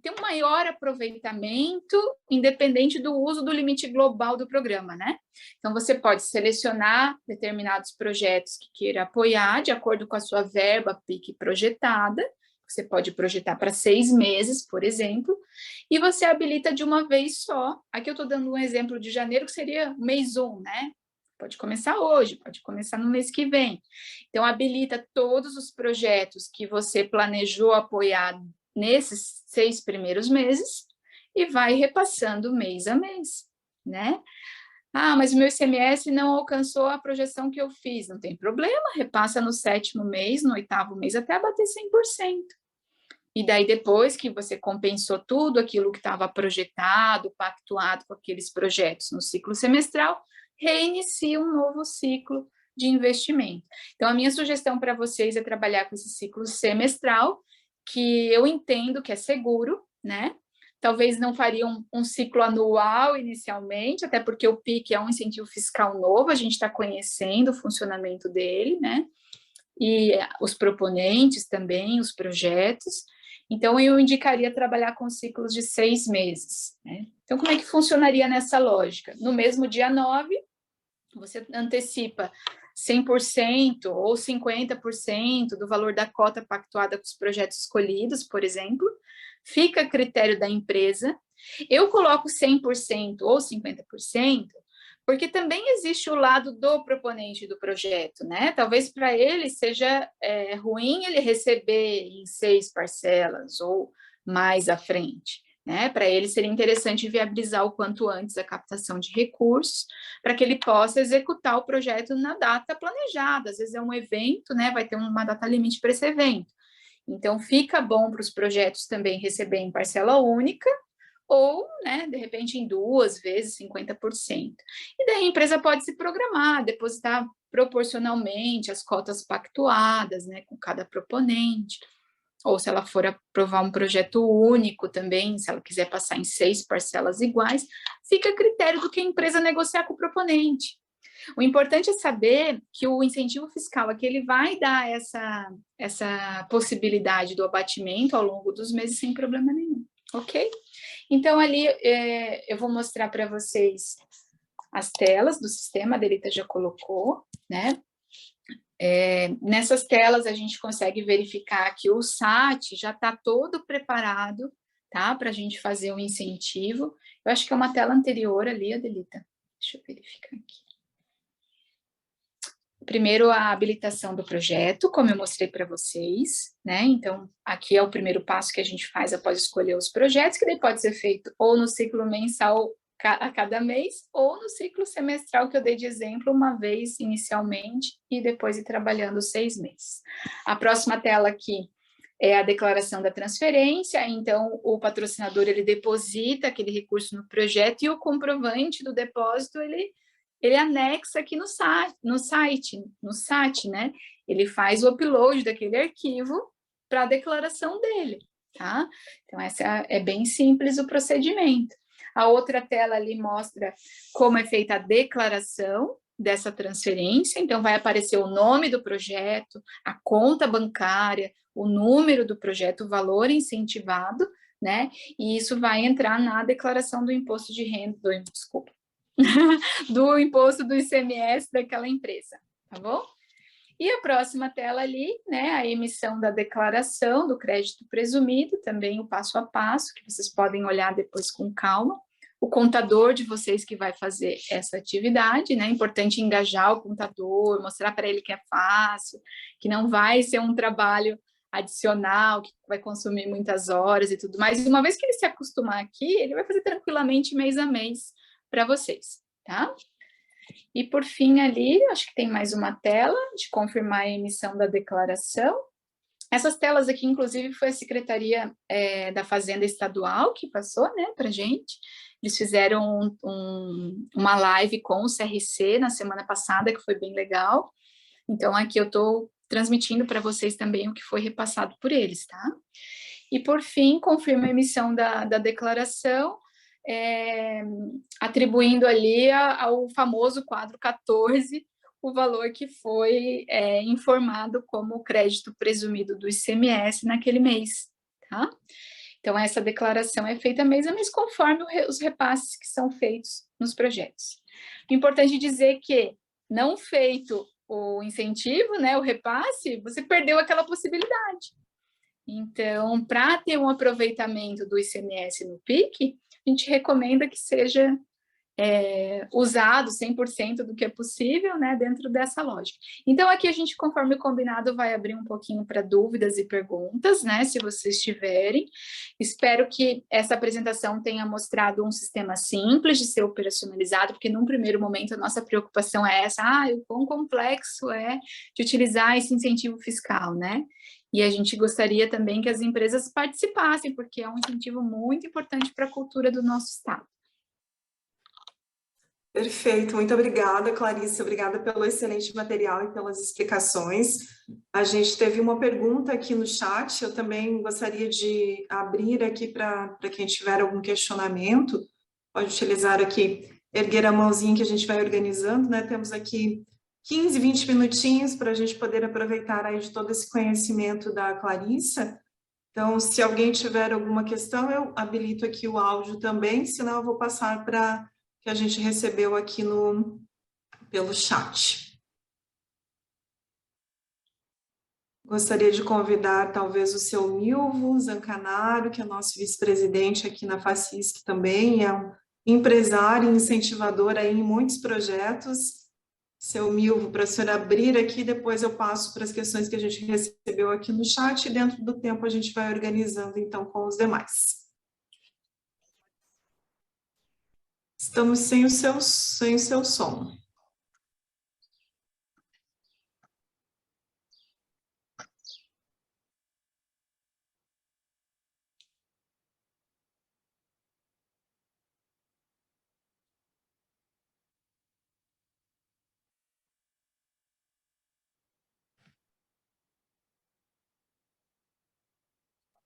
ter um maior aproveitamento, independente do uso do limite global do programa, né? Então, você pode selecionar determinados projetos que queira apoiar, de acordo com a sua verba PIC projetada. Você pode projetar para 6 meses, por exemplo, e você habilita de uma vez só. Aqui eu estou dando um exemplo de janeiro, que seria mês 1, né? Pode começar hoje, pode começar no mês que vem. Então, habilita todos os projetos que você planejou apoiar nesses 6 primeiros meses e vai repassando mês a mês, né? Mas o meu ICMS não alcançou a projeção que eu fiz. Não tem problema, repassa no 7º mês, no 8º mês, até abater 100%. E daí, depois que você compensou tudo aquilo que estava projetado, pactuado com aqueles projetos no ciclo semestral, reinicia um novo ciclo de investimento. Então, a minha sugestão para vocês é trabalhar com esse ciclo semestral, que eu entendo que é seguro, né? Talvez não faria um ciclo anual inicialmente, até porque o PIC é um incentivo fiscal novo, a gente está conhecendo o funcionamento dele, né? E os proponentes também, os projetos. Então, eu indicaria trabalhar com ciclos de 6 meses, né? Então, como é que funcionaria nessa lógica? No mesmo dia 9, você antecipa 100% ou 50% do valor da cota pactuada com os projetos escolhidos, por exemplo, fica a critério da empresa. Eu coloco 100% ou 50%, porque também existe o lado do proponente do projeto, né? Talvez para ele seja ruim ele receber em 6 parcelas ou mais à frente, né? Para ele seria interessante viabilizar o quanto antes a captação de recursos, para que ele possa executar o projeto na data planejada. Às vezes é um evento, né? Vai ter uma data limite para esse evento. Então, fica bom para os projetos também receberem parcela única, ou, né, de repente, em 2 vezes 50%. E daí a empresa pode se programar, depositar proporcionalmente as cotas pactuadas, né, com cada proponente, ou se ela for aprovar um projeto único também, se ela quiser passar em 6 parcelas iguais, fica a critério do que a empresa negociar com o proponente. O importante é saber que o incentivo fiscal aqui ele vai dar essa possibilidade do abatimento ao longo dos meses sem problema nenhum, ok? Então, ali eu vou mostrar para vocês as telas do sistema, a Delita já colocou, né? Nessas telas a gente consegue verificar que o SAT já está todo preparado, tá? Para a gente fazer o incentivo. Eu acho que é uma tela anterior ali, Adelita. Deixa eu verificar aqui. Primeiro, a habilitação do projeto, como eu mostrei para vocês, né? Então, aqui é o primeiro passo que a gente faz após escolher os projetos, que daí pode ser feito ou no ciclo mensal a cada mês, ou no ciclo semestral que eu dei de exemplo, uma vez inicialmente, e depois ir trabalhando 6 meses. A próxima tela aqui é a declaração da transferência, então o patrocinador, ele deposita aquele recurso no projeto, e o comprovante do depósito, ele anexa aqui no SAT, né? Ele faz o upload daquele arquivo para a declaração dele, tá? Então, essa é bem simples o procedimento. A outra tela ali mostra como é feita a declaração dessa transferência, então vai aparecer o nome do projeto, a conta bancária, o número do projeto, o valor incentivado, né? E isso vai entrar na declaração do imposto de renda, do imposto do ICMS daquela empresa, tá bom? E a próxima tela ali, né, a emissão da declaração do crédito presumido, também o passo a passo, que vocês podem olhar depois com calma. O contador de vocês que vai fazer essa atividade, né, é importante engajar o contador, mostrar para ele que é fácil, que não vai ser um trabalho adicional, que vai consumir muitas horas e tudo mais. E uma vez que ele se acostumar aqui, ele vai fazer tranquilamente mês a mês para vocês, tá? E por fim ali, acho que tem mais uma tela de confirmar a emissão da declaração. Essas telas aqui, inclusive, foi a Secretaria da Fazenda Estadual que passou, né, para gente. Eles fizeram uma live com o CRC na semana passada, que foi bem legal. Então, aqui eu estou transmitindo para vocês também o que foi repassado por eles, tá? E, por fim, confirma a emissão da declaração, atribuindo ali ao famoso quadro 14 o valor que foi informado como crédito presumido do ICMS naquele mês, tá? Então, essa declaração é feita mês a mês conforme os repasses que são feitos nos projetos. Importante dizer que, não feito o incentivo, né, o repasse, você perdeu aquela possibilidade. Então, para ter um aproveitamento do ICMS no PIC, a gente recomenda que seja usado 100% do que é possível, né, dentro dessa lógica. Então, aqui a gente, conforme o combinado, vai abrir um pouquinho para dúvidas e perguntas, né, se vocês tiverem. Espero que essa apresentação tenha mostrado um sistema simples de ser operacionalizado, porque num primeiro momento a nossa preocupação é essa, o quão complexo é de utilizar esse incentivo fiscal, né? E a gente gostaria também que as empresas participassem, porque é um incentivo muito importante para a cultura do nosso estado. Perfeito, muito obrigada, Clarice, obrigada pelo excelente material e pelas explicações. A gente teve uma pergunta aqui no chat, eu também gostaria de abrir aqui para quem tiver algum questionamento, pode utilizar aqui, erguer a mãozinha que a gente vai organizando, né? Temos aqui 15, 20 minutinhos para a gente poder aproveitar aí de todo esse conhecimento da Clarissa. Então, se alguém tiver alguma questão, eu habilito aqui o áudio também, senão eu vou passar para que a gente recebeu aqui pelo chat. Gostaria de convidar talvez o seu Milvo Zancanaro, que é nosso vice-presidente aqui na FACISC também, é um empresário e incentivador aí em muitos projetos. Seu Milvo, para a senhora abrir aqui, depois eu passo para as questões que a gente recebeu aqui no chat, e dentro do tempo a gente vai organizando então com os demais. Estamos sem o seu som.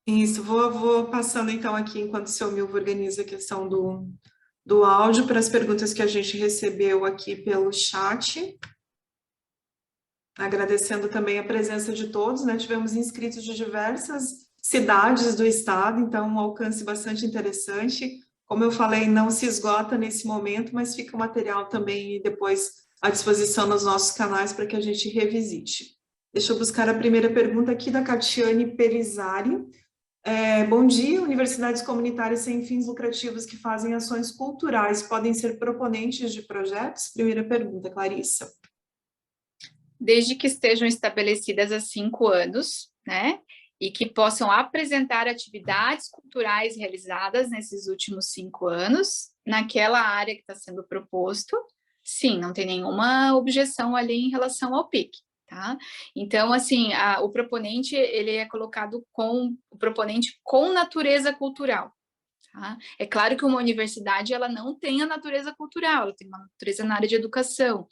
Isso, vou passando então aqui, enquanto o seu Milvo organiza a questão do áudio, para as perguntas que a gente recebeu aqui pelo chat. Agradecendo também a presença de todos, né? Tivemos inscritos de diversas cidades do estado, então um alcance bastante interessante. Como eu falei, não se esgota nesse momento, mas fica o material também depois à disposição nos nossos canais para que a gente revisite. Deixa eu buscar a primeira pergunta aqui da Catiane Perizari. Bom dia, universidades comunitárias sem fins lucrativos que fazem ações culturais podem ser proponentes de projetos? Primeira pergunta, Clarissa. Desde que estejam estabelecidas há 5 anos, né? E que possam apresentar atividades culturais realizadas nesses últimos 5 anos, naquela área que está sendo proposto, sim, não tem nenhuma objeção ali em relação ao PIC. Tá? Então, assim, o proponente, ele é colocado o proponente com natureza cultural. Tá? É claro que uma universidade, ela não tem a natureza cultural, ela tem uma natureza na área de educação,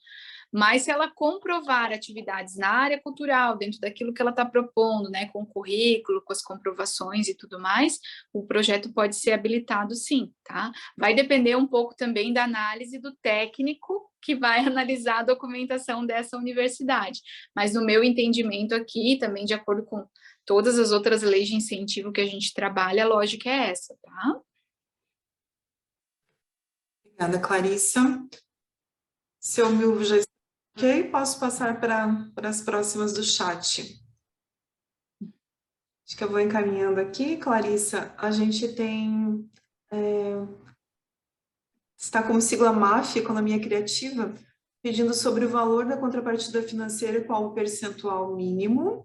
mas se ela comprovar atividades na área cultural, dentro daquilo que ela está propondo, né, com o currículo, com as comprovações e tudo mais, o projeto pode ser habilitado sim, tá? Vai depender um pouco também da análise do técnico que vai analisar a documentação dessa universidade, mas no meu entendimento aqui, também de acordo com todas as outras leis de incentivo que a gente trabalha, a lógica é essa, tá? Obrigada, Clarissa. Seu Milvo já está ok? Posso passar para as próximas do chat. Acho que eu vou encaminhando aqui, Clarissa. A gente tem... está como sigla MAF, Economia Criativa, pedindo sobre o valor da contrapartida financeira e qual o percentual mínimo.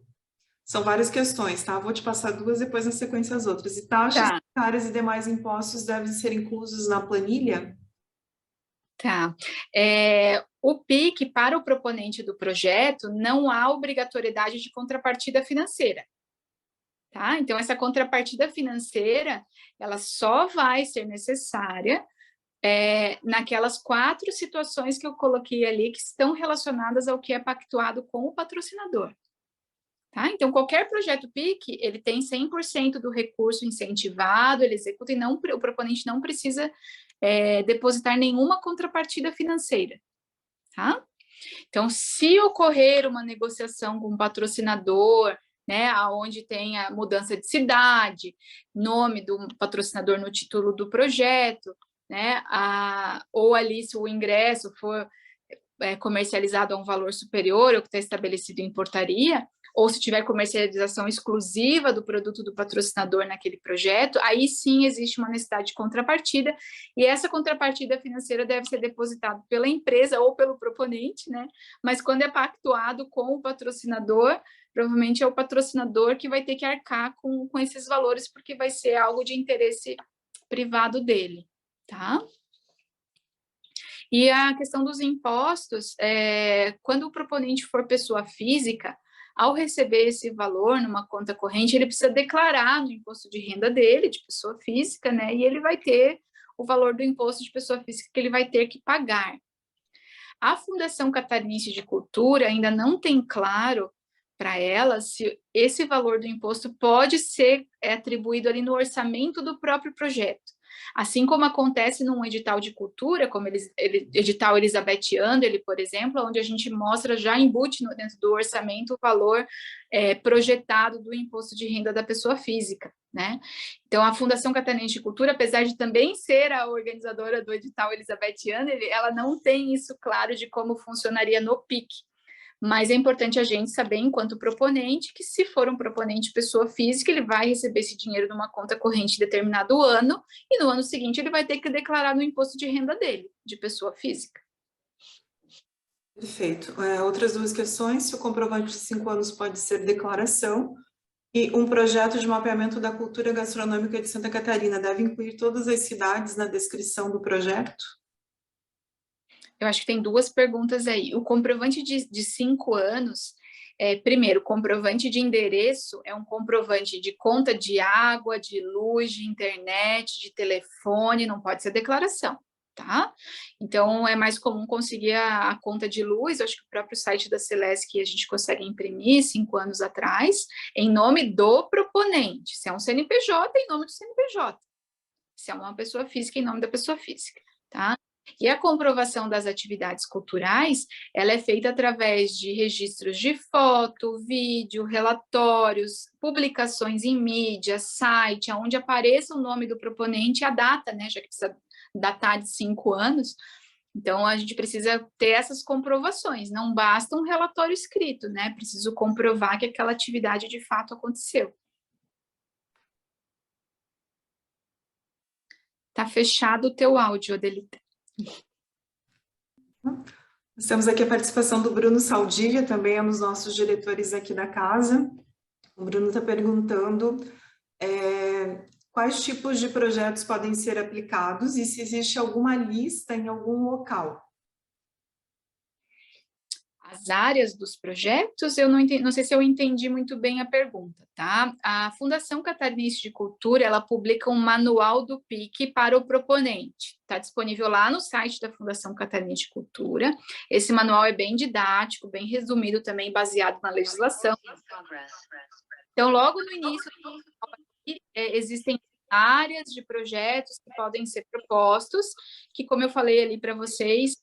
São várias questões, tá? Vou te passar duas, depois na sequência as outras. E taxas, áreas e demais impostos devem ser inclusos na planilha? Tá. O PIC, para o proponente do projeto, não há obrigatoriedade de contrapartida financeira. Tá? Então, essa contrapartida financeira, ela só vai ser necessária naquelas 4 situações que eu coloquei ali, que estão relacionadas ao que é pactuado com o patrocinador. Tá? Então, qualquer projeto PIC, ele tem 100% do recurso incentivado, ele executa e o proponente não precisa depositar nenhuma contrapartida financeira. Tá? Então, se ocorrer uma negociação com um patrocinador, né, onde tem a mudança de cidade, nome do patrocinador no título do projeto, né, ou ali se o ingresso for comercializado a um valor superior ao que está estabelecido em portaria, ou se tiver comercialização exclusiva do produto do patrocinador naquele projeto, aí sim existe uma necessidade de contrapartida, e essa contrapartida financeira deve ser depositada pela empresa ou pelo proponente, né? Mas quando é pactuado com o patrocinador, provavelmente é o patrocinador que vai ter que arcar com esses valores, porque vai ser algo de interesse privado dele, tá? E a questão dos impostos, quando o proponente for pessoa física, ao receber esse valor numa conta corrente, ele precisa declarar no imposto de renda dele, de pessoa física, né? E ele vai ter o valor do imposto de pessoa física que ele vai ter que pagar. A Fundação Catarinense de Cultura ainda não tem claro para ela se esse valor do imposto pode ser atribuído ali no orçamento do próprio projeto. Assim como acontece num edital de cultura, como edital Elizabeth Anderle, por exemplo, onde a gente mostra já embute dentro do orçamento o valor projetado do imposto de renda da pessoa física, né? Então, a Fundação Catarinense de Cultura, apesar de também ser a organizadora do edital Elizabeth Anderle, ela não tem isso claro de como funcionaria no PIC. mas é importante a gente saber, enquanto proponente, que se for um proponente pessoa física, ele vai receber esse dinheiro numa conta corrente em determinado ano, e no ano seguinte ele vai ter que declarar no imposto de renda dele, de pessoa física. Perfeito. Outras duas questões, se o comprovante de 5 anos pode ser declaração, e um projeto de mapeamento da cultura gastronômica de Santa Catarina deve incluir todas as cidades na descrição do projeto? Eu acho que tem duas perguntas aí. O comprovante de 5 anos, primeiro, o comprovante de endereço é um comprovante de conta de água, de luz, de internet, de telefone, não pode ser declaração, tá? Então, é mais comum conseguir a conta de luz, eu acho que o próprio site da Celesc a gente consegue imprimir 5 anos atrás, em nome do proponente. Se é um CNPJ, em nome do CNPJ. Se é uma pessoa física, em nome da pessoa física, tá? E a comprovação das atividades culturais, ela é feita através de registros de foto, vídeo, relatórios, publicações em mídia, site, onde apareça o nome do proponente e a data, né, já que precisa datar de 5 anos. Então, a gente precisa ter essas comprovações, não basta um relatório escrito, né, preciso comprovar que aquela atividade de fato aconteceu. Tá fechado o teu áudio, Adelita. Nós temos aqui a participação do Bruno Saldívia, também é um dos nossos diretores aqui da casa. O Bruno está perguntando quais tipos de projetos podem ser aplicados e se existe alguma lista em algum local. As áreas dos projetos, eu não sei se eu entendi muito bem a pergunta, tá? A Fundação Catarinense de Cultura, ela publica um manual do PIC para o proponente. Está disponível lá no site da Fundação Catarinense de Cultura. Esse manual é bem didático, bem resumido também, baseado na legislação. Então, logo no início, existem áreas de projetos que podem ser propostos, que, como eu falei ali para vocês,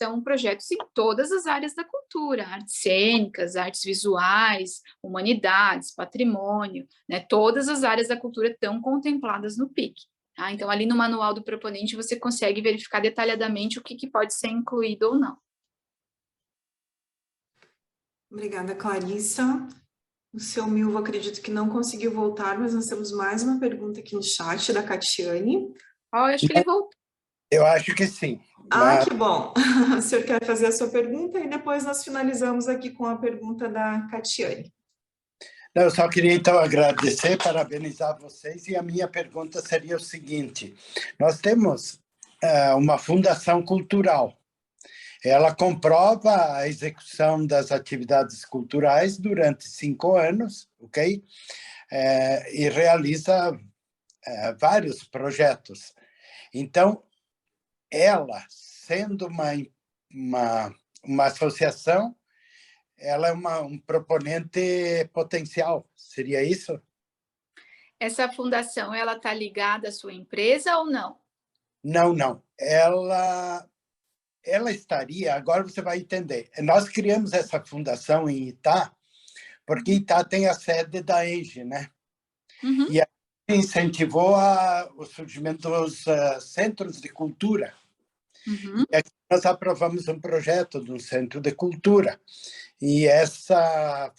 são projetos em todas as áreas da cultura, artes cênicas, artes visuais, humanidades, patrimônio, né? Todas as áreas da cultura estão contempladas no PIC. Tá? Então, ali no manual do proponente, você consegue verificar detalhadamente o que pode ser incluído ou não. Obrigada, Clarissa. O seu Milvo, acredito que não conseguiu voltar, mas nós temos mais uma pergunta aqui no chat da Catiane. Eu acho que ele voltou. Eu acho que sim. Ah, que bom. O senhor quer fazer a sua pergunta e depois nós finalizamos aqui com a pergunta da Catiane. Eu só queria, então, agradecer, parabenizar vocês, e a minha pergunta seria o seguinte: nós temos uma fundação cultural. Ela comprova a execução das atividades culturais durante 5 anos, ok? E realiza vários projetos. Então, ela, sendo uma associação, ela é um proponente potencial, seria isso? Essa fundação, ela está ligada à sua empresa ou não? Não. Ela estaria, agora você vai entender. Nós criamos essa fundação em Itá, porque Itá tem a sede da ENGIE, né? Uhum. E a gente incentivou o surgimento dos centros de cultura. Uhum. E aqui nós aprovamos um projeto de um centro de cultura. E essa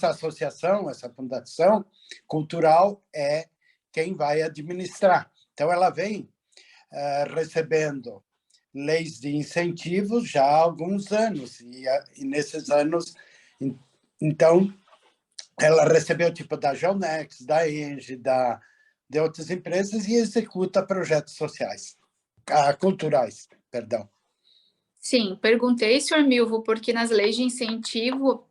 associação, essa fundação cultural é quem vai administrar. Então, ela vem recebendo leis de incentivos já há alguns anos. E nesses anos, então, ela recebeu tipo da Geonex, da ENGIE, de outras empresas e executa projetos sociais, culturais, perdão. Sim, perguntei, senhor Milvo, porque nas leis de incentivo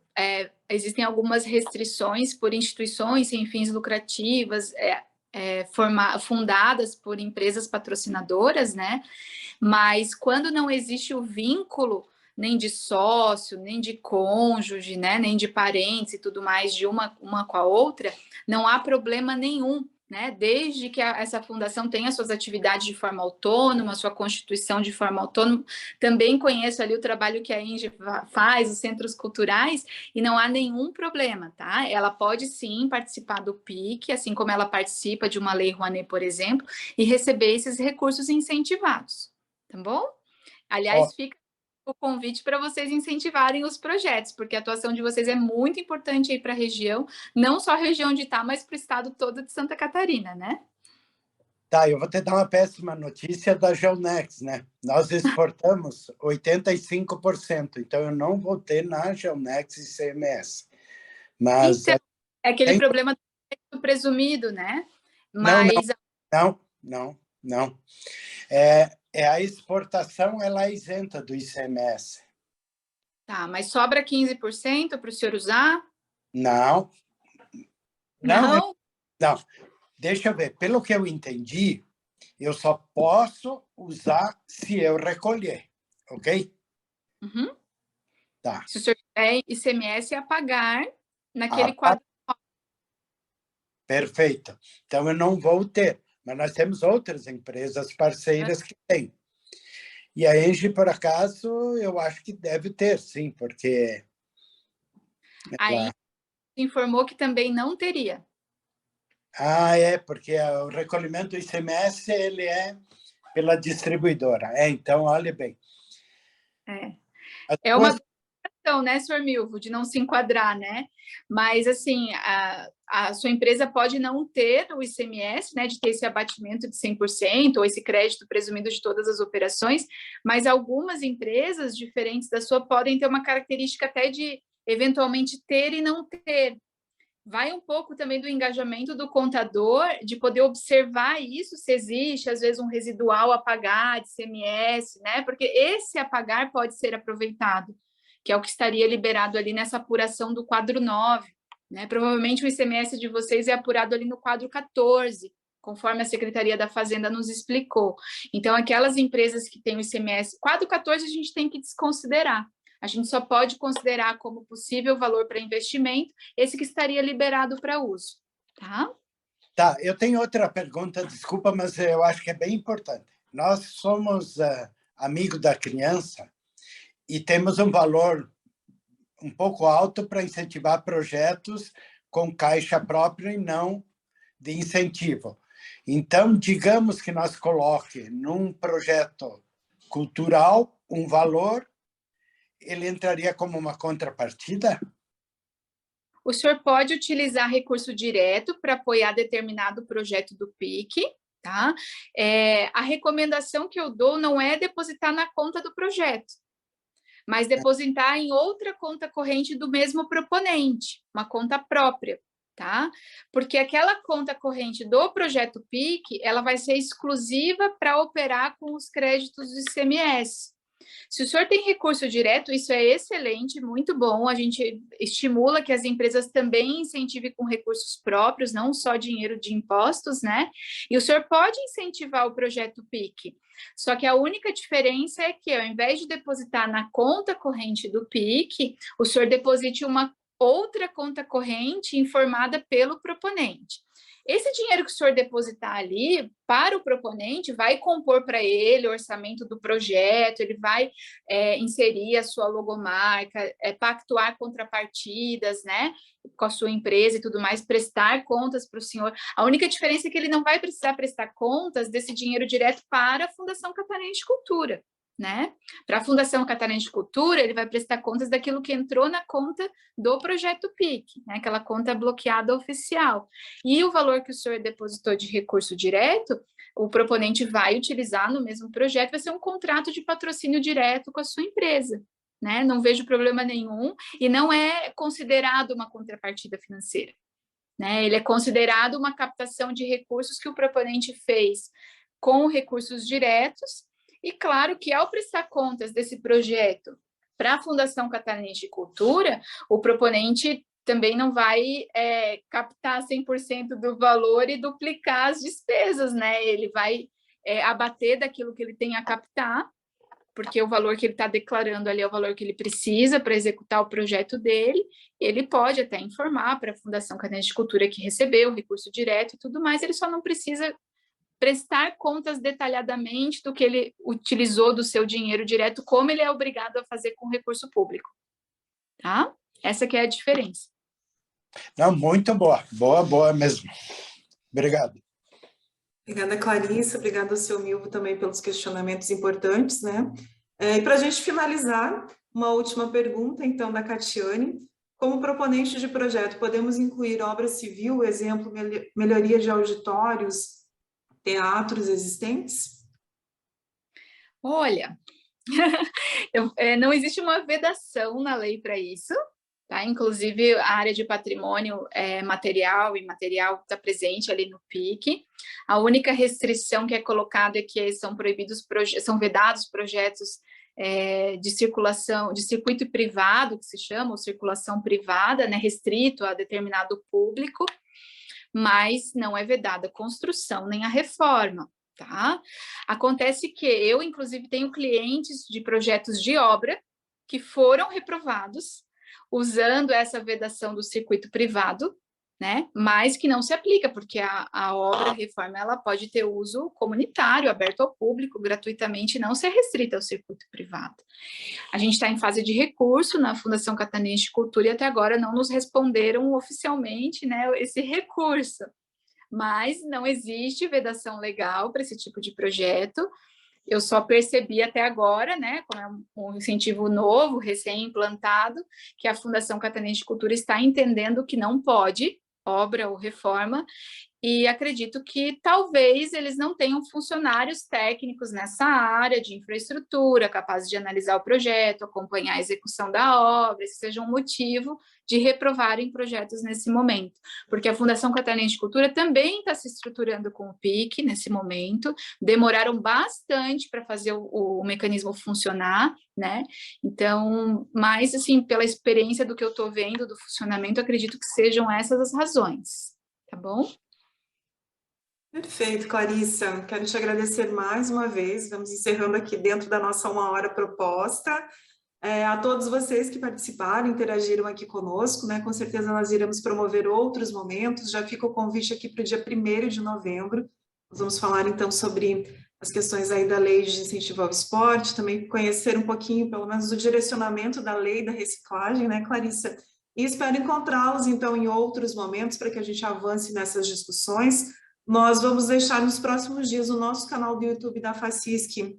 existem algumas restrições por instituições sem fins lucrativas, fundadas por empresas patrocinadoras, né? Mas quando não existe o vínculo nem de sócio, nem de cônjuge, né? Nem de parentes e tudo mais de uma com a outra, não há problema nenhum, né? Desde que essa fundação tenha suas atividades de forma autônoma, sua constituição de forma autônoma. Também conheço ali o trabalho que a ENGIE faz, os centros culturais, e não há nenhum problema, tá? Ela pode sim participar do PIC, assim como ela participa de uma lei Rouanet, por exemplo, e receber esses recursos incentivados, tá bom? Aliás, fica o convite para vocês incentivarem os projetos, porque a atuação de vocês é muito importante aí para a região, não só a região de Itá, mas para o estado todo de Santa Catarina, né? Tá, eu vou te dar uma péssima notícia da Geonex, né? Nós exportamos 85%, então eu não vou ter na Geonex ICMS. Mas então, é aquele tem... problema do presumido, né? Não, Mas não. A exportação, ela é isenta do ICMS. tá, mas sobra 15% para o senhor usar? Não. Não? Não. Deixa eu ver. Pelo que eu entendi, eu só posso usar se eu recolher, ok? Uhum. Tá. Se o senhor tiver ICMS a pagar naquele quadro. Perfeito. Então, eu não vou ter. Mas nós temos outras empresas parceiras que têm. E a Engie, por acaso, eu acho que deve ter, sim, porque... Aí informou que também não teria. Porque o recolhimento do ICMS, ele é pela distribuidora. Então, olha bem. É uma questão, né, senhor Milvo, de não se enquadrar, né? Mas, assim, a sua empresa pode não ter o ICMS, né, de ter esse abatimento de 100%, ou esse crédito presumido de todas as operações, mas algumas empresas diferentes da sua podem ter uma característica até de, eventualmente, ter e não ter. Vai um pouco também do engajamento do contador, de poder observar isso, se existe, às vezes, um residual a pagar de ICMS, né? Porque esse a pagar pode ser aproveitado, que é o que estaria liberado ali nessa apuração do quadro 9, né? Provavelmente o ICMS de vocês é apurado ali no quadro 14, conforme a Secretaria da Fazenda nos explicou. Então, aquelas empresas que têm o ICMS, quadro 14 a gente tem que desconsiderar. A gente só pode considerar como possível valor para investimento esse que estaria liberado para uso, tá? Tá, eu tenho outra pergunta, desculpa, mas eu acho que é bem importante. Nós somos amigos da criança e temos um valor um pouco alto para incentivar projetos com caixa própria e não de incentivo. Então, digamos que nós coloque num projeto cultural um valor, ele entraria como uma contrapartida? O senhor pode utilizar recurso direto para apoiar determinado projeto do PIC, tá? A recomendação que eu dou não é depositar na conta do projeto, mas depositar em outra conta corrente do mesmo proponente, uma conta própria, tá? Porque aquela conta corrente do projeto PIC, ela vai ser exclusiva para operar com os créditos do ICMS. Se o senhor tem recurso direto, isso é excelente, muito bom. A gente estimula que as empresas também incentivem com recursos próprios, não só dinheiro de impostos, né? E o senhor pode incentivar o projeto PIC. Só que a única diferença é que, ao invés de depositar na conta corrente do PIC, o senhor deposite uma outra conta corrente informada pelo proponente. Esse dinheiro que o senhor depositar ali para o proponente vai compor para ele o orçamento do projeto, ele vai inserir a sua logomarca, pactuar contrapartidas, né, com a sua empresa e tudo mais, prestar contas para o senhor. A única diferença é que ele não vai precisar prestar contas desse dinheiro direto para a Fundação Catarinense de Cultura, né? Para a Fundação Catarinense de Cultura, ele vai prestar contas daquilo que entrou na conta do projeto PIC, né? Aquela conta bloqueada oficial. E o valor que o senhor depositou de recurso direto, o proponente vai utilizar no mesmo projeto, vai ser um contrato de patrocínio direto com a sua empresa, né? Não vejo problema nenhum e não é considerado uma contrapartida financeira, né? Ele é considerado uma captação de recursos que o proponente fez com recursos diretos. E claro que ao prestar contas desse projeto para a Fundação Catarinense de Cultura, o proponente também não vai captar 100% do valor e duplicar as despesas, né? Ele vai abater daquilo que ele tem a captar, porque o valor que ele está declarando ali é o valor que ele precisa para executar o projeto dele. Ele pode até informar para a Fundação Catarinense de Cultura que recebeu o recurso direto e tudo mais, ele só não precisa prestar contas detalhadamente do que ele utilizou do seu dinheiro direto, como ele é obrigado a fazer com recurso público, tá? Essa que é a diferença. Não, muito boa, boa mesmo. Obrigado. Obrigada, Clarissa, obrigada ao seu Milvo também pelos questionamentos importantes, né? E para a gente finalizar, uma última pergunta, então, da Catiane. Como proponente de projeto, podemos incluir obra civil, exemplo, melhoria de auditórios, teatros existentes? Olha, não existe uma vedação na lei para isso, tá? Inclusive, a área de patrimônio material e imaterial está presente ali no PIC. A única restrição que é colocada é que são vedados projetos de circulação, de circuito privado, que se chama, ou circulação privada, né, restrito a determinado público, mas não é vedada a construção nem a reforma, tá? Acontece que eu, inclusive, tenho clientes de projetos de obra que foram reprovados usando essa vedação do circuito privado, né? Mas que não se aplica, porque a obra, a reforma, ela pode ter uso comunitário, aberto ao público, gratuitamente, não ser restrita ao circuito privado. A gente está em fase de recurso na Fundação Catarinense de Cultura e até agora não nos responderam oficialmente, né, esse recurso. Mas não existe vedação legal para esse tipo de projeto. Eu só percebi até agora, né, como é um incentivo novo, recém-implantado, que a Fundação Catarinense de Cultura está entendendo que não pode obra ou reforma, e acredito que talvez eles não tenham funcionários técnicos nessa área de infraestrutura, capazes de analisar o projeto, acompanhar a execução da obra, esse seja um motivo de reprovarem projetos nesse momento, porque a Fundação Catarinense de Cultura também está se estruturando com o PIC nesse momento, demoraram bastante para fazer o mecanismo funcionar, né? Então, mas assim, pela experiência do que eu estou vendo do funcionamento, acredito que sejam essas as razões, tá bom? Perfeito, Clarissa. Quero te agradecer mais uma vez. Vamos encerrando aqui dentro da nossa 1 hora proposta. A todos vocês que participaram, interagiram aqui conosco, né? Com certeza nós iremos promover outros momentos. Já fica o convite aqui para o dia 1º de novembro. Nós vamos falar, então, sobre as questões aí da lei de incentivo ao esporte, também conhecer um pouquinho, pelo menos, do direcionamento da lei da reciclagem, né, Clarissa? E espero encontrá-los, então, em outros momentos, para que a gente avance nessas discussões. Nós vamos deixar nos próximos dias no nosso canal do YouTube da FACISC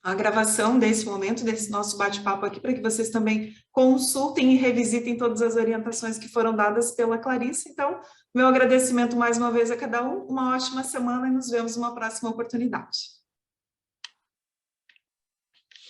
a gravação desse momento, desse nosso bate-papo aqui, para que vocês também consultem e revisitem todas as orientações que foram dadas pela Clarissa. Então, meu agradecimento mais uma vez a cada um, uma ótima semana e nos vemos numa próxima oportunidade.